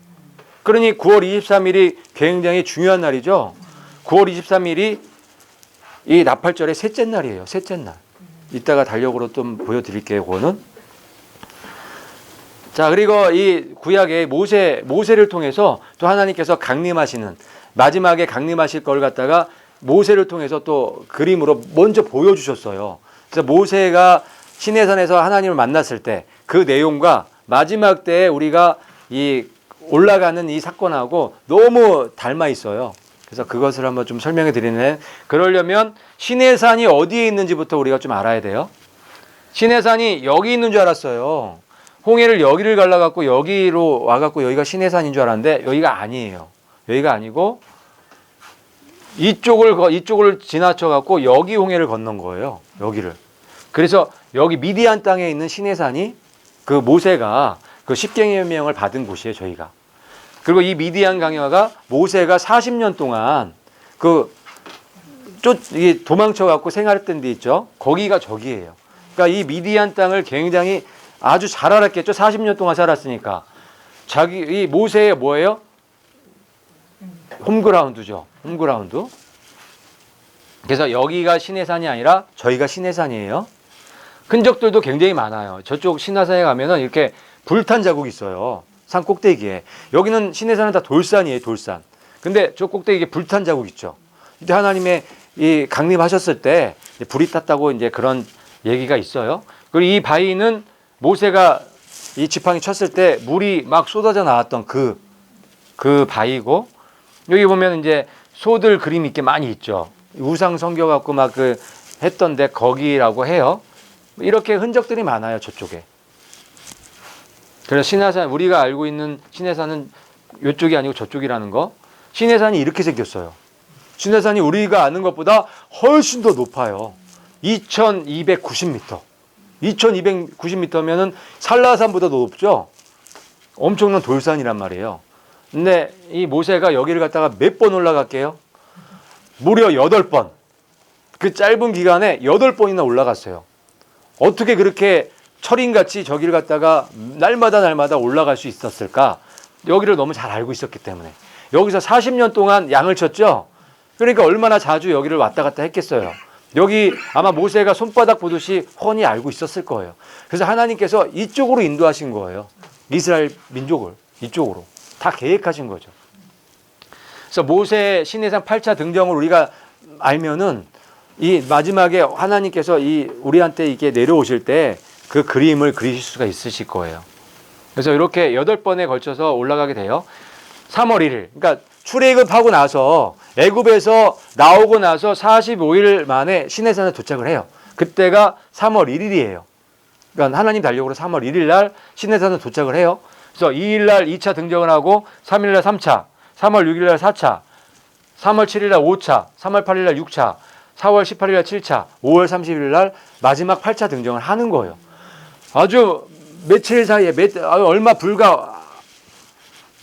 그러니 9월 23일이 굉장히 중요한 날이죠. 9월 23일이 이 나팔절의 셋째 날이에요. 셋째 날. 이따가 달력으로 좀 보여드릴게요. 그거는. 자, 그리고 이 구약의 모세를 통해서 또 하나님께서 강림하시는, 마지막에 강림하실 걸 갖다가 모세를 통해서 또 그림으로 먼저 보여주셨어요. 그래서 모세가 시내산에서 하나님을 만났을 때 그 내용과 마지막 때에 우리가 이 올라가는 이 사건하고 너무 닮아 있어요. 그래서 그것을 한번 좀 설명해 드리는, 그러려면 시내산이 어디에 있는지부터 우리가 좀 알아야 돼요. 시내산이 여기 있는 줄 알았어요. 홍해를 여기를 갈라갖고 여기로 와갖고 여기가 시내산인 줄 알았는데 여기가 아니에요. 여기가 아니고 이쪽을 지나쳐갖고 여기 홍해를 건넌 거예요. 여기를. 그래서 여기 미디안 땅에 있는 시내산이 그 모세가 그 십계명을 받은 곳이에요. 저희가. 그리고 이 미디안 강야가 모세가 40년 동안 도망쳐갖고 생활했던 데 있죠. 거기가 저기예요. 그러니까 이 미디안 땅을 굉장히 아주 잘 알았겠죠. 40년 동안 살았으니까. 이 모세의 뭐예요? 홈그라운드죠. 홈그라운드. 그래서 여기가 시내산이 아니라 저희가 시내산이에요. 흔적들도 굉장히 많아요. 저쪽 신화산에 가면은 이렇게 불탄 자국이 있어요. 산 꼭대기에. 여기는 시내산은 다 돌산이에요. 돌산. 근데 저 꼭대기에 불탄 자국 있죠. 이때 하나님의 이 강림하셨을 때 불이 탔다고 이제 그런 얘기가 있어요. 그리고 이 바위는 모세가 이 지팡이 쳤을 때 물이 막 쏟아져 나왔던 그 바위고, 여기 보면 이제 소들 그림 있게 많이 있죠. 우상 섬겨갖고 막 했던데 거기라고 해요. 이렇게 흔적들이 많아요. 저쪽에. 그래서 신해산, 우리가 알고 있는 신해산은 이쪽이 아니고 저쪽이라는 거. 신해산이 이렇게 생겼어요. 신해산이 우리가 아는 것보다 훨씬 더 높아요. 2290m. 2290m면은 산라산보다 더 높죠? 엄청난 돌산이란 말이에요. 근데 이 모세가 여기를 갖다가 몇 번 올라갈게요? 무려 8번. 그 짧은 기간에 8번이나 올라갔어요. 어떻게 그렇게 철인같이 저기를 갖다가 날마다 올라갈 수 있었을까? 여기를 너무 잘 알고 있었기 때문에. 여기서 40년 동안 양을 쳤죠? 그러니까 얼마나 자주 여기를 왔다 갔다 했겠어요. 여기 아마 모세가 손바닥 보듯이 훤히 알고 있었을 거예요. 그래서 하나님께서 이쪽으로 인도하신 거예요. 이스라엘 민족을 이쪽으로. 다 계획하신 거죠. 그래서 모세 시내산 8차 등정을 우리가 알면은 이 마지막에 하나님께서 우리한테 이게 내려오실 때 그 그림을 그리실 수가 있으실 거예요. 그래서 이렇게 8번에 걸쳐서 올라가게 돼요. 3월 1일. 그러니까 출애굽하고 나서 애굽에서 나오고 나서 45일 만에 시내산에 도착을 해요. 그때가 3월 1일이에요. 그러니까 하나님 달력으로 3월 1일 날 시내산에 도착을 해요. 그래서 2일 날 2차 등정을 하고 3일 날 3차, 3월 6일 날 4차, 3월 7일 날 5차, 3월 8일 날 6차, 4월 18일 날 7차, 5월 30일 날 마지막 8차 등정을 하는 거예요. 아주 며칠 사이에 얼마 불과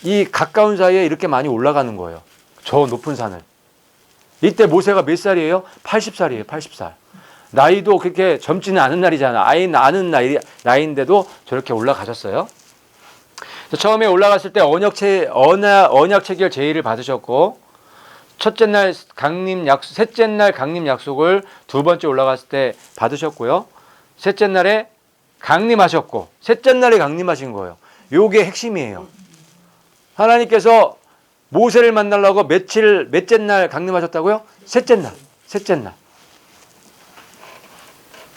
이 가까운 사이에 이렇게 많이 올라가는 거예요. 저 높은 산을. 이때 모세가 몇 살이에요? 80살이에요. 80살. 나이도 그렇게 젊지는 않은 날이잖아. 아이 나는 나이인데도 저렇게 올라가셨어요. 처음에 올라갔을 때 언약 체결 제의를 받으셨고, 셋째 날 강림 약속을 두 번째 올라갔을 때 받으셨고요. 셋째 날에 강림하셨고, 셋째 날에 강림하신 거예요. 요게 핵심이에요. 하나님께서 모세를 만나려고 몇째 날 강림하셨다고요? 셋째 날.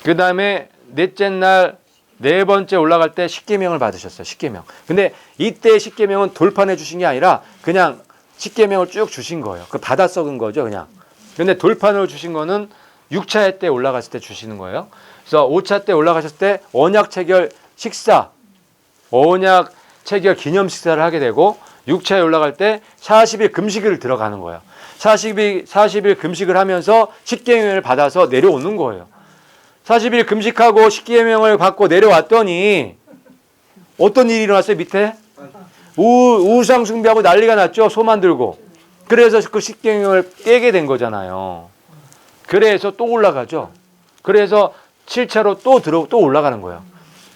그 다음에 넷째 날, 네 번째 올라갈 때 십계명을 받으셨어요. 십계명. 근데 이때 십계명은 돌판해 주신 게 아니라 그냥 십계명을 쭉 주신 거예요. 그 받아 썩은 거죠, 그냥. 근데 돌판으로 주신 거는 6차 때 올라갔을 때 주시는 거예요. 그래서 5차 때 올라가셨을 때 언약 체결 기념 식사를 하게 되고, 6차에 올라갈 때 40일 금식을 들어가는 거예요. 40일 금식을 하면서 십계명을 받아서 내려오는 거예요. 40일 금식하고 십계명을 받고 내려왔더니 어떤 일이 일어났어요? 밑에 우상 숭배하고 난리가 났죠. 소 만들고. 그래서 그 십계명을 깨게 된 거잖아요. 그래서 또 올라가죠. 그래서 7차로 또 올라가는 거예요.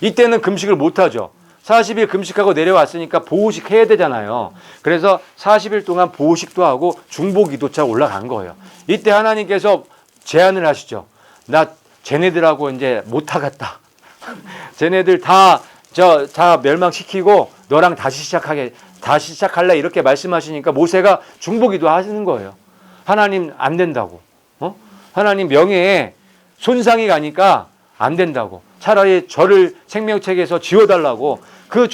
이때는 금식을 못하죠. 40일 금식하고 내려왔으니까 보호식 해야 되잖아요. 그래서 40일 동안 보호식도 하고 중보기도차 올라간 거예요. 이때 하나님께서 제안을 하시죠. 나 쟤네들하고 이제 못하겠다. 쟤네들 다 멸망시키고 너랑 다시 시작할래 이렇게 말씀하시니까 모세가 중보기도 하시는 거예요. 하나님 안 된다고. 하나님 명예에 손상이 가니까 안 된다고. 차라리 저를 생명책에서 지워달라고 그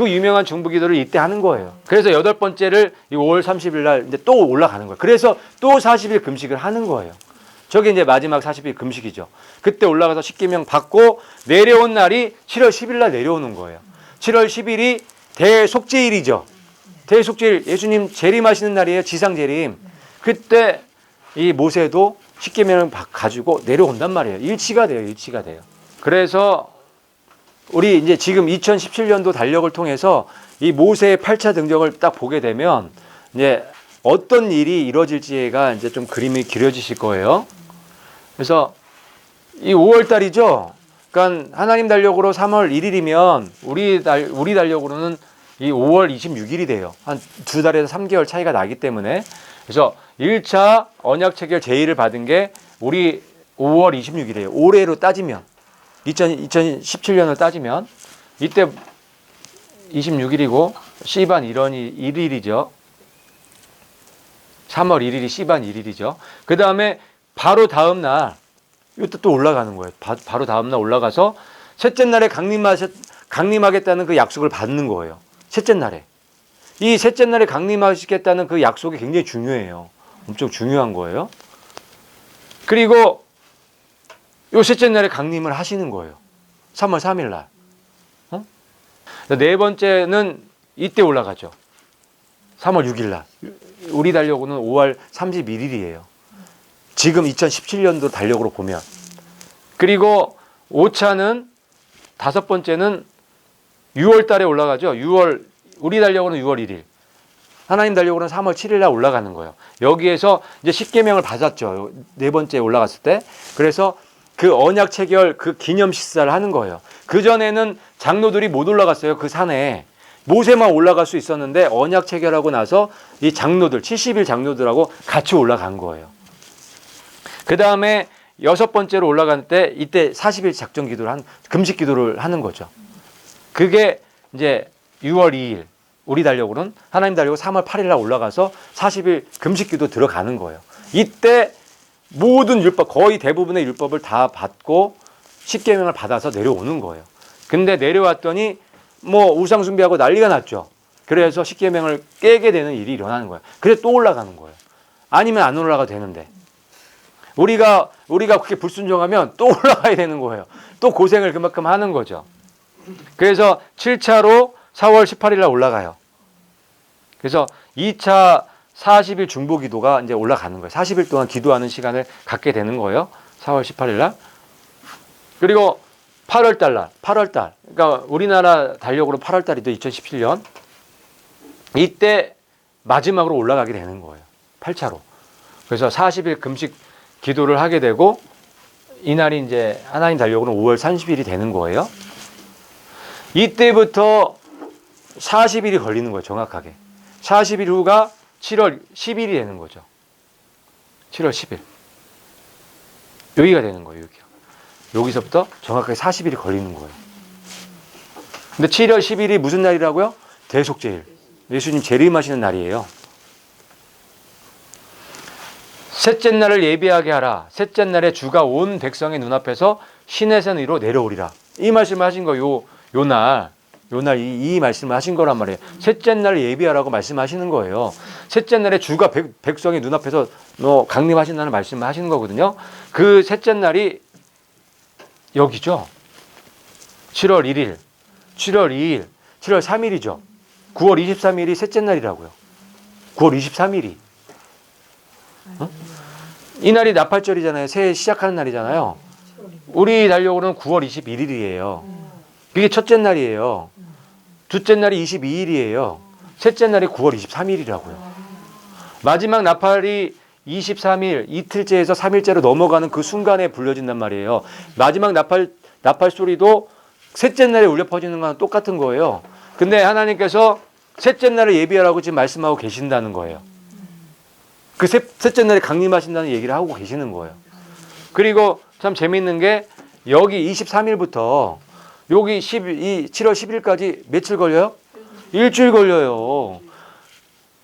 유명한 중보기도를 이때 하는 거예요. 그래서 8번째를 5월 30일 날 이제 또 올라가는 거예요. 그래서 또 40일 금식을 하는 거예요. 저게 이제 마지막 40일 금식이죠. 그때 올라가서 십계명 받고 내려온 날이 7월 10일 날 내려오는 거예요. 7월 10일이 대속죄일이죠. 대속죄일, 예수님 재림하시는 날이에요. 지상 재림. 그때 이 모세도 십계명을 가지고 내려온단 말이에요. 일치가 돼요. 그래서 우리 이제 지금 2017년도 달력을 통해서 이 모세의 8차 등정을 딱 보게 되면 이제 어떤 일이 이루어질지가 이제 좀 그림이 그려지실 거예요. 그래서 이 5월 달이죠. 그러니까 하나님 달력으로 3월 1일이면 우리 달력으로는 이 5월 26일이 돼요. 한 2달에서 3개월 차이가 나기 때문에. 그래서 1차 언약 체결 제의를 받은 게 우리 5월 26일이에요. 올해로 따지면 2017년을 따지면 이때 26일이고 시반 1일이죠. 3월 1일이 시반 1일이죠. 그 다음에 바로 다음 날 이것도 또 올라가는 거예요. 바로 다음 날 올라가서 셋째 날에 강림하겠다는 그 약속을 받는 거예요. 셋째 날에. 이 셋째 날에 강림하시겠다는 그 약속이 굉장히 중요해요. 엄청 중요한 거예요. 그리고 요 셋째 날에 강림을 하시는 거예요. 3월 3일 날. 네 번째는 이때 올라가죠. 3월 6일 날. 우리 달력으로는 5월 31일이에요. 지금 2017년도 달력으로 보면. 그리고 5차는 다섯 번째는 6월 달에 올라가죠. 우리 달력으로는 6월 1일. 하나님 달력으로는 3월 7일 날 올라가는 거예요. 여기에서 이제 십계명을 받았죠. 네 번째 올라갔을 때. 그래서 그 언약 체결 그 기념 식사를 하는 거예요. 그전에는 장로들이 못 올라갔어요. 그 산에. 모세만 올라갈 수 있었는데 언약 체결하고 나서 이 장로들 70일 장로들하고 같이 올라간 거예요. 그 다음에 여섯 번째로 올라갈 때 이때 40일 작정 기도를 금식 기도를 하는 거죠. 그게 이제 6월 2일 우리 달력으로는 하나님 달력으로 3월 8일 날 올라가서 40일 금식 기도 들어가는 거예요. 이때 모든 율법 거의 대부분의 율법을 다 받고 십계명을 받아서 내려오는 거예요. 근데 내려왔더니 우상 숭배하고 난리가 났죠. 그래서 십계명을 깨게 되는 일이 일어나는 거예요. 그래서 또 올라가는 거예요. 아니면 안 올라가도 되는데 우리가 그렇게 불순종하면 또 올라가야 되는 거예요. 또 고생을 그만큼 하는 거죠. 그래서 7차로 4월 18일 날 올라가요. 그래서 2차 40일 중보 기도가 이제 올라가는 거예요. 40일 동안 기도하는 시간을 갖게 되는 거예요. 4월 18일 날. 그리고 8월 달. 그러니까 우리나라 달력으로 8월 달이죠. 2017년. 이때 마지막으로 올라가게 되는 거예요. 8차로. 그래서 40일 금식 기도를 하게 되고 이날이 이제 하나님 달력으로는 5월 30일이 되는 거예요. 이때부터 40일이 걸리는 거예요, 정확하게. 40일 후가 7월 10일이 되는 거죠. 7월 10일. 여기가 되는 거예요, 여기요. 여기서부터 정확하게 40일이 걸리는 거예요. 근데 7월 10일이 무슨 날이라고요? 대속제일. 예수님 재림하시는 날이에요. 셋째 날을 예비하게 하라. 셋째 날에 주가 온 백성의 눈앞에서 시내산 위로 내려오리라. 이 말씀을 하신 거요. 요날 이 말씀을 하신 거란 말이에요. 셋째 날을 예비하라고 말씀하시는 거예요. 셋째 날에 주가 백성의 눈앞에서 강림하신다는 말씀을 하시는 거거든요. 그 셋째 날이 여기죠. 7월 1일, 7월 2일, 7월 3일이죠. 9월 23일이 셋째 날이라고요. 9월 23일이. 이 날이 나팔절이잖아요. 새해 시작하는 날이잖아요. 우리 달력으로는 9월 21일이에요. 그게 첫째 날이에요. 둘째 날이 22일이에요. 셋째 날이 9월 23일이라고요. 마지막 나팔이 23일, 이틀째에서 3일째로 넘어가는 그 순간에 불려진단 말이에요. 마지막 나팔 소리도 셋째 날에 울려 퍼지는 건 똑같은 거예요. 근데 하나님께서 셋째 날을 예비하라고 지금 말씀하고 계신다는 거예요. 그 셋째 날에 강림하신다는 얘기를 하고 계시는 거예요. 그리고 참 재미있는 게 여기 23일부터 여기 7월 10일까지 며칠 걸려요? 일주일 걸려요.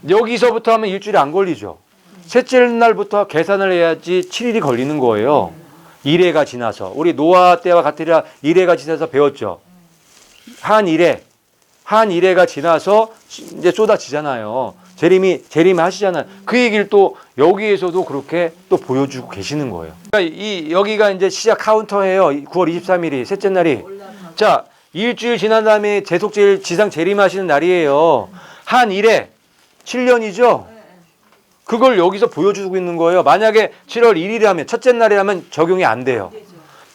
여기서부터 하면 일주일이 안 걸리죠. 셋째 날부터 계산을 해야지 7일이 걸리는 거예요. 이래가 지나서. 우리 노아 때와 같으리라 이래가 지나서 배웠죠. 한 이래가 지나서 이제 쏟아지잖아요. 재림이 하시잖아요. 그 얘기를 또 여기에서도 그렇게 또 보여주고 계시는 거예요. 그러니까 여기가 이제 시작 카운터예요. 9월 23일이 셋째 날이. 자, 일주일 지난 다음에 대속제일 지상 재림하시는 날이에요. 한 일에 7년이죠. 그걸 여기서 보여주고 있는 거예요. 만약에 7월 1일이라면 첫째 날이라면 적용이 안 돼요.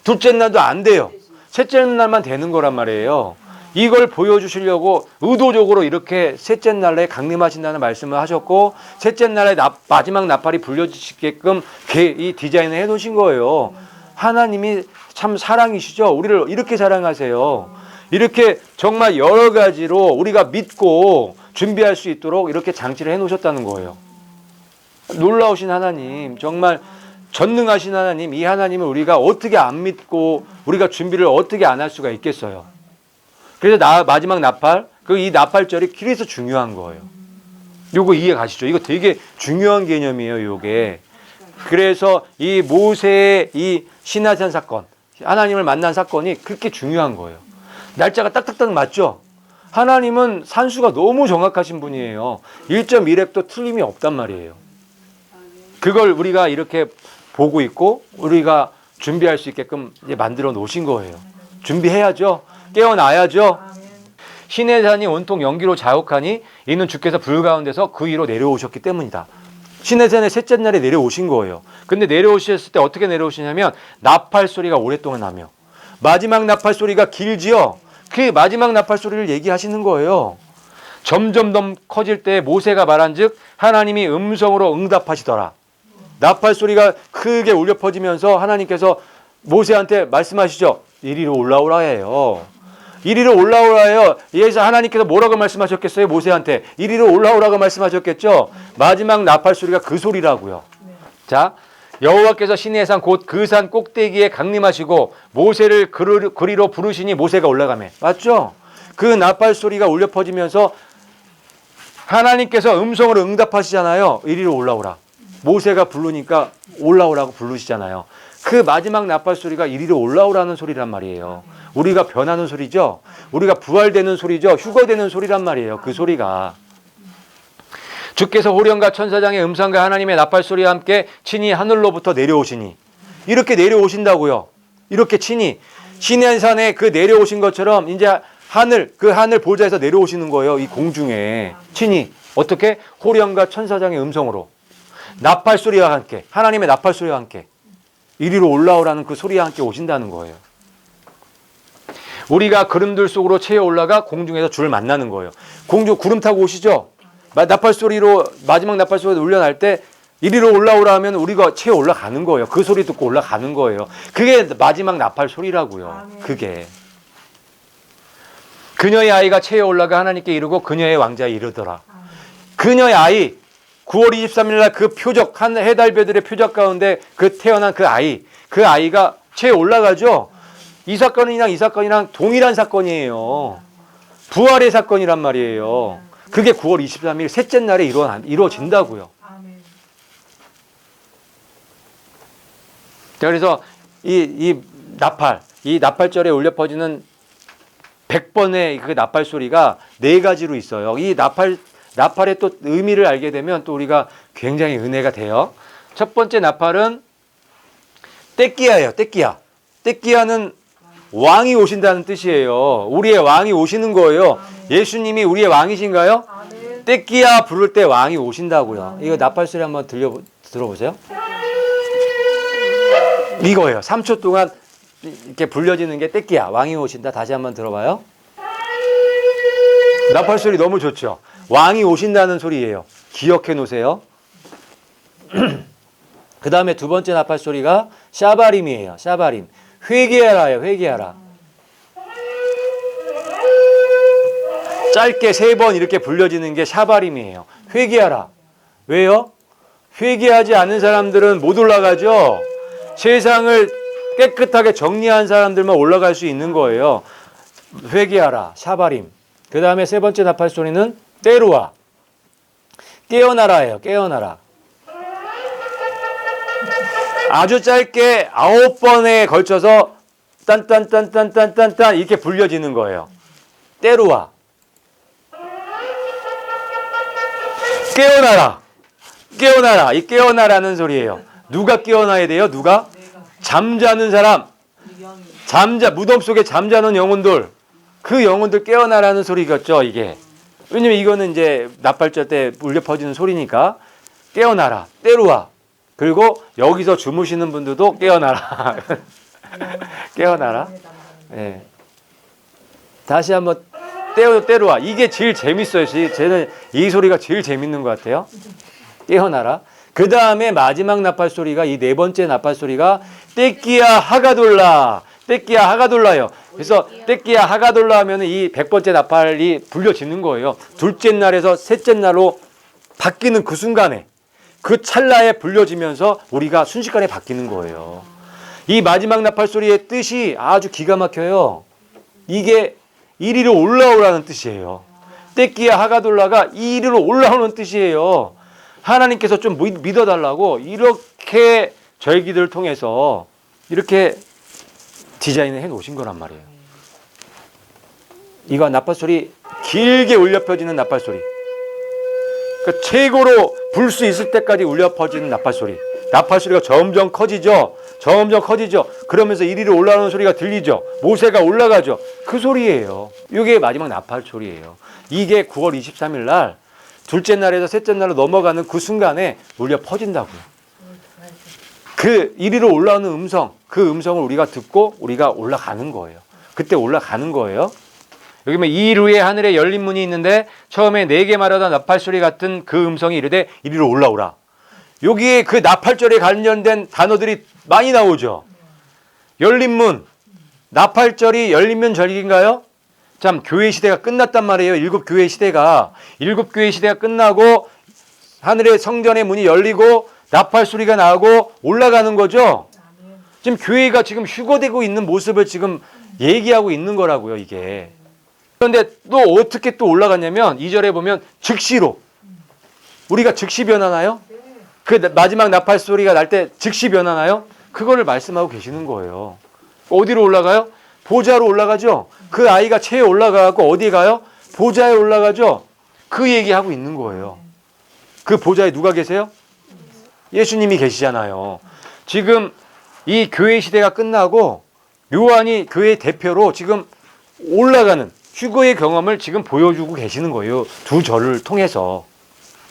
둘째 날도 안 돼요. 셋째 날만 되는 거란 말이에요. 이걸 보여주시려고 의도적으로 이렇게 셋째 날에 강림하신다는 말씀을 하셨고 셋째 날에 마지막 나팔이 불려지게끔 이 디자인을 해놓으신 거예요. 하나님이 참 사랑이시죠. 우리를 이렇게 사랑하세요. 이렇게 정말 여러 가지로 우리가 믿고 준비할 수 있도록 이렇게 장치를 해놓으셨다는 거예요. 놀라우신 하나님, 정말 전능하신 하나님, 이 하나님을 우리가 어떻게 안 믿고 우리가 준비를 어떻게 안 할 수가 있겠어요. 그래서 마지막 나팔, 이 나팔절이 그래서 중요한 거예요. 요거 이해 가시죠? 이거 되게 중요한 개념이에요, 요게. 그래서 이 모세의 이 시내산 사건, 하나님을 만난 사건이 그렇게 중요한 거예요. 날짜가 딱딱딱 맞죠? 하나님은 산수가 너무 정확하신 분이에요. 1.1획도 틀림이 없단 말이에요. 그걸 우리가 이렇게 보고 있고 우리가 준비할 수 있게끔 이제 만들어 놓으신 거예요. 준비해야죠. 깨어나야죠. 시내산이 온통 연기로 자욱하니 이는 주께서 불 가운데서 그 위로 내려오셨기 때문이다. 시내산의 셋째 날에 내려오신 거예요. 근데 내려오셨을 때 어떻게 내려오시냐면 나팔 소리가 오랫동안 나며 마지막 나팔 소리가 길지요. 그 마지막 나팔 소리를 얘기하시는 거예요. 점점 더 커질 때 모세가 말한즉 하나님이 음성으로 응답하시더라. 나팔 소리가 크게 울려 퍼지면서 하나님께서 모세한테 말씀하시죠. 이리로 올라오라 해요. 이리로 올라오라 해요. 여기서 하나님께서 뭐라고 말씀하셨겠어요? 모세한테 이리로 올라오라고 말씀하셨겠죠. 마지막 나팔 소리가 그 소리라고요. 자, 여호와께서 시내산 곧 그 산 꼭대기에 강림하시고 모세를 그리로 부르시니 모세가 올라가매. 맞죠? 그 나팔 소리가 울려 퍼지면서 하나님께서 음성으로 응답하시잖아요. 이리로 올라오라. 모세가 부르니까 올라오라고 부르시잖아요. 그 마지막 나팔 소리가 이리로 올라오라는 소리란 말이에요. 우리가 변하는 소리죠. 우리가 부활되는 소리죠. 휴거되는 소리란 말이에요. 그 소리가. 주께서 호령과 천사장의 음성과 하나님의 나팔 소리와 함께 친히 하늘로부터 내려오시니. 이렇게 내려오신다고요. 이렇게 친히 시내산에 그 내려오신 것처럼 이제 그 하늘 보좌에서 내려오시는 거예요. 이 공중에. 친히. 어떻게? 호령과 천사장의 음성으로. 나팔 소리와 함께. 하나님의 나팔 소리와 함께. 이리로 올라오라는 그 소리와 함께 오신다는 거예요. 우리가 구름들 속으로 채어 올라가 공중에서 주를 만나는 거예요. 공중 구름 타고 오시죠? 나팔 소리로 마지막 나팔 소리가 울려날 때 이리로 올라오라 하면 우리가 채 올라가는 거예요. 그 소리 듣고 올라가는 거예요. 그게 마지막 나팔 소리라고요. 그게. 그녀의 아이가 채에 올라가 하나님께 이르고 그녀의 왕자에 이르더라. 그녀의 아이 9월 23일 날 그 표적 한 해달배들의 표적 가운데 그 태어난 그 아이가 채에 올라가죠. 이 사건이랑 동일한 사건이에요. 부활의 사건이란 말이에요. 그게 9월 23일 셋째 날에 이루어진다고요. 그래서 이 나팔절에 울려 퍼지는 100번의 그 나팔 소리가 네 가지로 있어요. 이 나팔의 또 의미를 알게 되면 또 우리가 굉장히 은혜가 돼요. 첫 번째 나팔은 떼끼야예요. 떼끼야는 왕이 오신다는 뜻이에요. 우리의 왕이 오시는 거예요. 예수님이 우리의 왕이신가요? 떼끼야 부를 때 왕이 오신다고요. 이거 나팔 소리 한번 들어보세요. 이거예요. 3초 동안 이렇게 불려지는 게 떼끼야. 왕이 오신다. 다시 한번 들어봐요. 나팔 소리 너무 좋죠. 왕이 오신다는 소리예요. 기억해 놓으세요. 그 다음에 두 번째 나팔 소리가 샤바림이에요. 샤바림. 회개하라요. 회개하라. 짧게 3번 이렇게 불려지는 게 샤바림이에요. 회개하라. 왜요? 회개하지 않은 사람들은 못 올라가죠. 세상을 깨끗하게 정리한 사람들만 올라갈 수 있는 거예요. 회개하라. 샤바림. 그 다음에 세 번째 나팔 소리는 때루아. 깨어나라예요. 깨어나라. 아주 짧게 9번에 걸쳐서 딴딴딴딴딴딴딴 이렇게 불려지는 거예요. 때루아. 깨어나라. 깨어나라. 이 깨어나라는 소리예요. 누가 깨어나야 돼요? 누가? 잠자는 사람. 무덤 속에 잠자는 영혼들. 그 영혼들 깨어나라는 소리겠죠, 이게. 왜냐면 이거는 이제 나팔절 때 울려 퍼지는 소리니까 깨어나라. 때루아. 그리고 여기서 주무시는 분들도 깨어나라. 깨어나라. 네. 다시 한번 때루아. 이게 제일 재밌어요. 저는 이 소리가 제일 재밌는 것 같아요. 깨어나라. 그 다음에 마지막 나팔 소리가 이 네 번째 나팔 소리가 떼끼야 하가돌라. 떼끼야 하가돌라요. 그래서 떼끼야 하가돌라 하면 이 100번째 나팔이 불려지는 거예요. 둘째 날에서 셋째 날로 바뀌는 그 순간에 그 찰나에 불려지면서 우리가 순식간에 바뀌는 거예요. 이 마지막 나팔 소리의 뜻이 아주 기가 막혀요. 이게 이리로 올라오라는 뜻이에요. 떼끼야 하가돌라가 이리로 올라오는 뜻이에요. 하나님께서 좀 믿어달라고 이렇게 절기들을 통해서 이렇게 디자인을 해 놓으신 거란 말이에요. 이거 나팔 소리 길게 울려 퍼지는 나팔 소리. 그러니까 최고로 불 수 있을 때까지 울려 퍼지는 나팔 소리. 나팔 소리가 점점 커지죠. 점점 커지죠. 그러면서 이리로 올라오는 소리가 들리죠. 모세가 올라가죠. 그 소리예요. 이게 마지막 나팔 소리예요. 이게 9월 23일 날 둘째 날에서 셋째 날로 넘어가는 그 순간에 울려 퍼진다고요. 그 이리로 올라오는 음성, 그 음성을 우리가 듣고 우리가 올라가는 거예요. 그때 올라가는 거예요. 여기 보면 이루에 하늘에 열린 문이 있는데 처음에 내게 말하던 나팔 소리 같은 그 음성이 이르되 이리로 올라오라. 여기에 그 나팔절에 관련된 단어들이 많이 나오죠. 열린 문, 나팔절이 열리면 절기인가요? 참 교회 시대가 끝났단 말이에요. 일곱 교회 시대가 끝나고 하늘의 성전의 문이 열리고 나팔 소리가 나고 올라가는 거죠. 지금 교회가 지금 휴거되고 있는 모습을 지금 얘기하고 있는 거라고요, 이게. 그런데 또 어떻게 또 올라갔냐면 2절에 보면 즉시로. 우리가 즉시 변하나요? 그 마지막 나팔 소리가 날 때 즉시 변하나요? 그거를 말씀하고 계시는 거예요. 어디로 올라가요? 보좌로 올라가죠. 그 아이가 채에 올라가고 어디에 가요? 보좌에 올라가죠. 그 얘기하고 있는 거예요. 그 보좌에 누가 계세요? 예수님이 계시잖아요. 지금 이 교회 시대가 끝나고 요한이 교회 대표로 지금 올라가는 휴거의 경험을 지금 보여주고 계시는 거예요. 두 절을 통해서.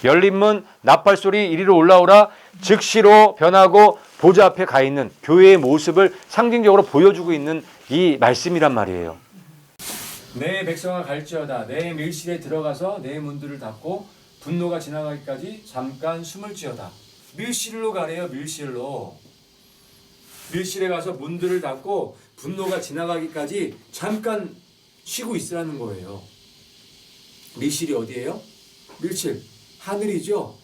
열린 문, 나팔 소리 이리로 올라오라. 즉시로 변하고 보좌 앞에 가 있는 교회의 모습을 상징적으로 보여주고 있는 이 말씀이란 말이에요. 내 백성아 갈지어다. 내 밀실에 들어가서 내 문들을 닫고 분노가 지나가기까지 잠깐 숨을 지어다. 밀실로 가래요. 밀실로. 밀실에 가서 문들을 닫고 분노가 지나가기까지 잠깐 쉬고 있으라는 거예요. 밀실이 어디예요? 밀실. 하늘이죠.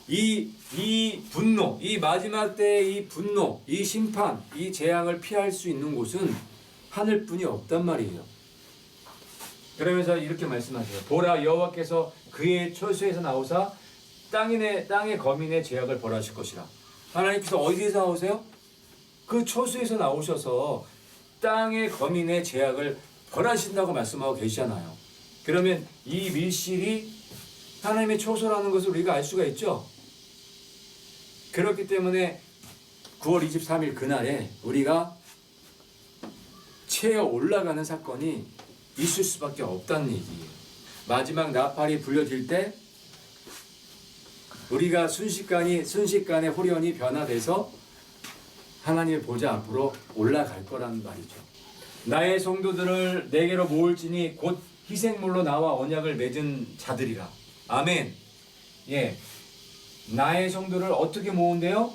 이 분노, 이 마지막 때의 이 분노, 이 심판, 이 재앙을 피할 수 있는 곳은 하늘뿐이 없단 말이에요. 그러면서 이렇게 말씀하세요. 보라, 여호와께서 그의 처소에서 나오사 땅의 거민의 죄악을 벌하실 것이라. 하나님께서 어디에서 나오세요? 그 처소에서 나오셔서 땅의 거민의 죄악을 벌하신다고 말씀하고 계시잖아요. 그러면 이 밀실이 하나님의 처소라는 것을 우리가 알 수가 있죠. 그렇기 때문에 9월 23일 그날에 우리가 채어 올라가는 사건이 있을 수밖에 없다는 얘기예요. 마지막 나팔이 불려질 때 우리가 순식간에 호련히 변화돼서 하나님의 보좌 앞으로 올라갈 거라는 말이죠. 나의 성도들을 내게로 모을지니 곧 희생물로 나와 언약을 맺은 자들이라. 아멘. 예. 나의 성도를 어떻게 모은대요?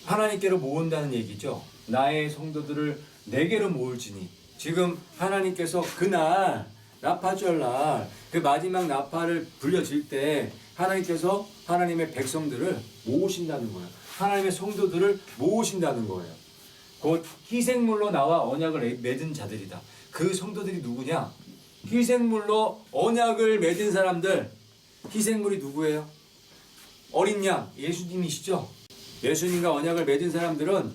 하나님께로 모은다는 얘기죠. 나의 성도들을 내게로 모을지니. 지금 하나님께서 그날 나팔절날 그 마지막 나팔을 불려질 때 하나님께서 하나님의 백성들을 모으신다는 거예요. 하나님의 성도들을 모으신다는 거예요. 곧 희생물로 나와 언약을 맺은 자들이다. 그 성도들이 누구냐? 희생물로 언약을 맺은 사람들. 희생물이 누구예요? 어린 양 예수님이시죠. 예수님과 언약을 맺은 사람들은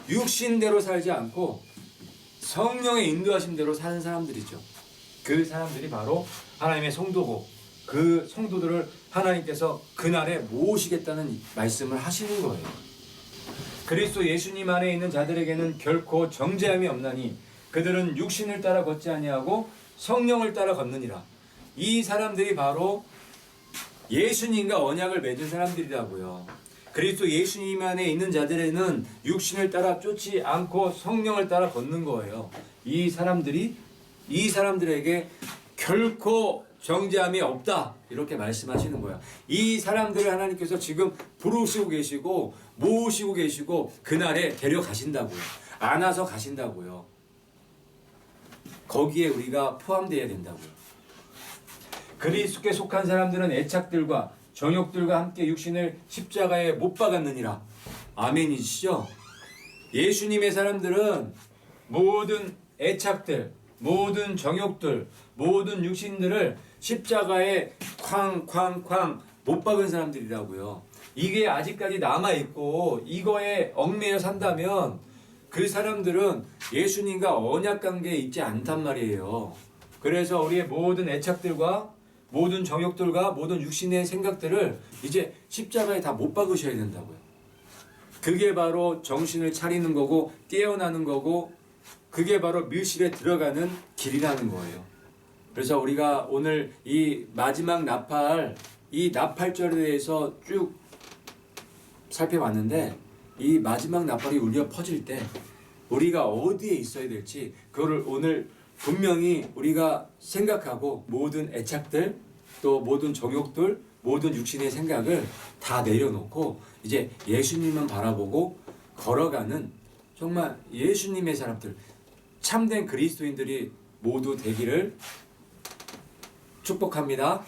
육신대로 살지 않고 성령의 인도하심대로 사는 사람들이죠. 그 사람들이 바로 하나님의 성도고 그 성도들을 하나님께서 그날에 모으시겠다는 말씀을 하시는 거예요. 그리스도 예수님 안에 있는 자들에게는 결코 정죄함이 없나니 그들은 육신을 따라 걷지 아니하고 성령을 따라 걷느니라. 이 사람들이 바로 예수님과 언약을 맺은 사람들이라고요. 그리스도 예수님 안에 있는 자들에는 육신을 따라 쫓지 않고 성령을 따라 걷는 거예요. 이 사람들에게 결코 정죄함이 없다. 이렇게 말씀하시는 거야. 이 사람들을 하나님께서 지금 부르시고 계시고 모으시고 계시고 그날에 데려가신다고요. 안아서 가신다고요. 거기에 우리가 포함되어야 된다고요. 그리스도께 속한 사람들은 애착들과 정욕들과 함께 육신을 십자가에 못 박았느니라. 아멘이시죠? 예수님의 사람들은 모든 애착들, 모든 정욕들, 모든 육신들을 십자가에 쾅쾅쾅 못 박은 사람들이라고요. 이게 아직까지 남아있고 이거에 얽매여 산다면 그 사람들은 예수님과 언약 관계에 있지 않단 말이에요. 그래서 우리의 모든 애착들과 모든 정욕들과 모든 육신의 생각들을 이제 십자가에 다 못 박으셔야 된다고요. 그게 바로 정신을 차리는 거고 깨어나는 거고 그게 바로 밀실에 들어가는 길이라는 거예요. 그래서 우리가 오늘 이 마지막 나팔, 이 나팔절에 대해서 쭉 살펴봤는데 이 마지막 나팔이 울려 퍼질 때 우리가 어디에 있어야 될지 그거를 오늘 분명히 우리가 생각하고 모든 애착들 또 모든 정욕들 모든 육신의 생각을 다 내려놓고 이제 예수님만 바라보고 걸어가는 정말 예수님의 사람들 참된 그리스도인들이 모두 되기를 축복합니다.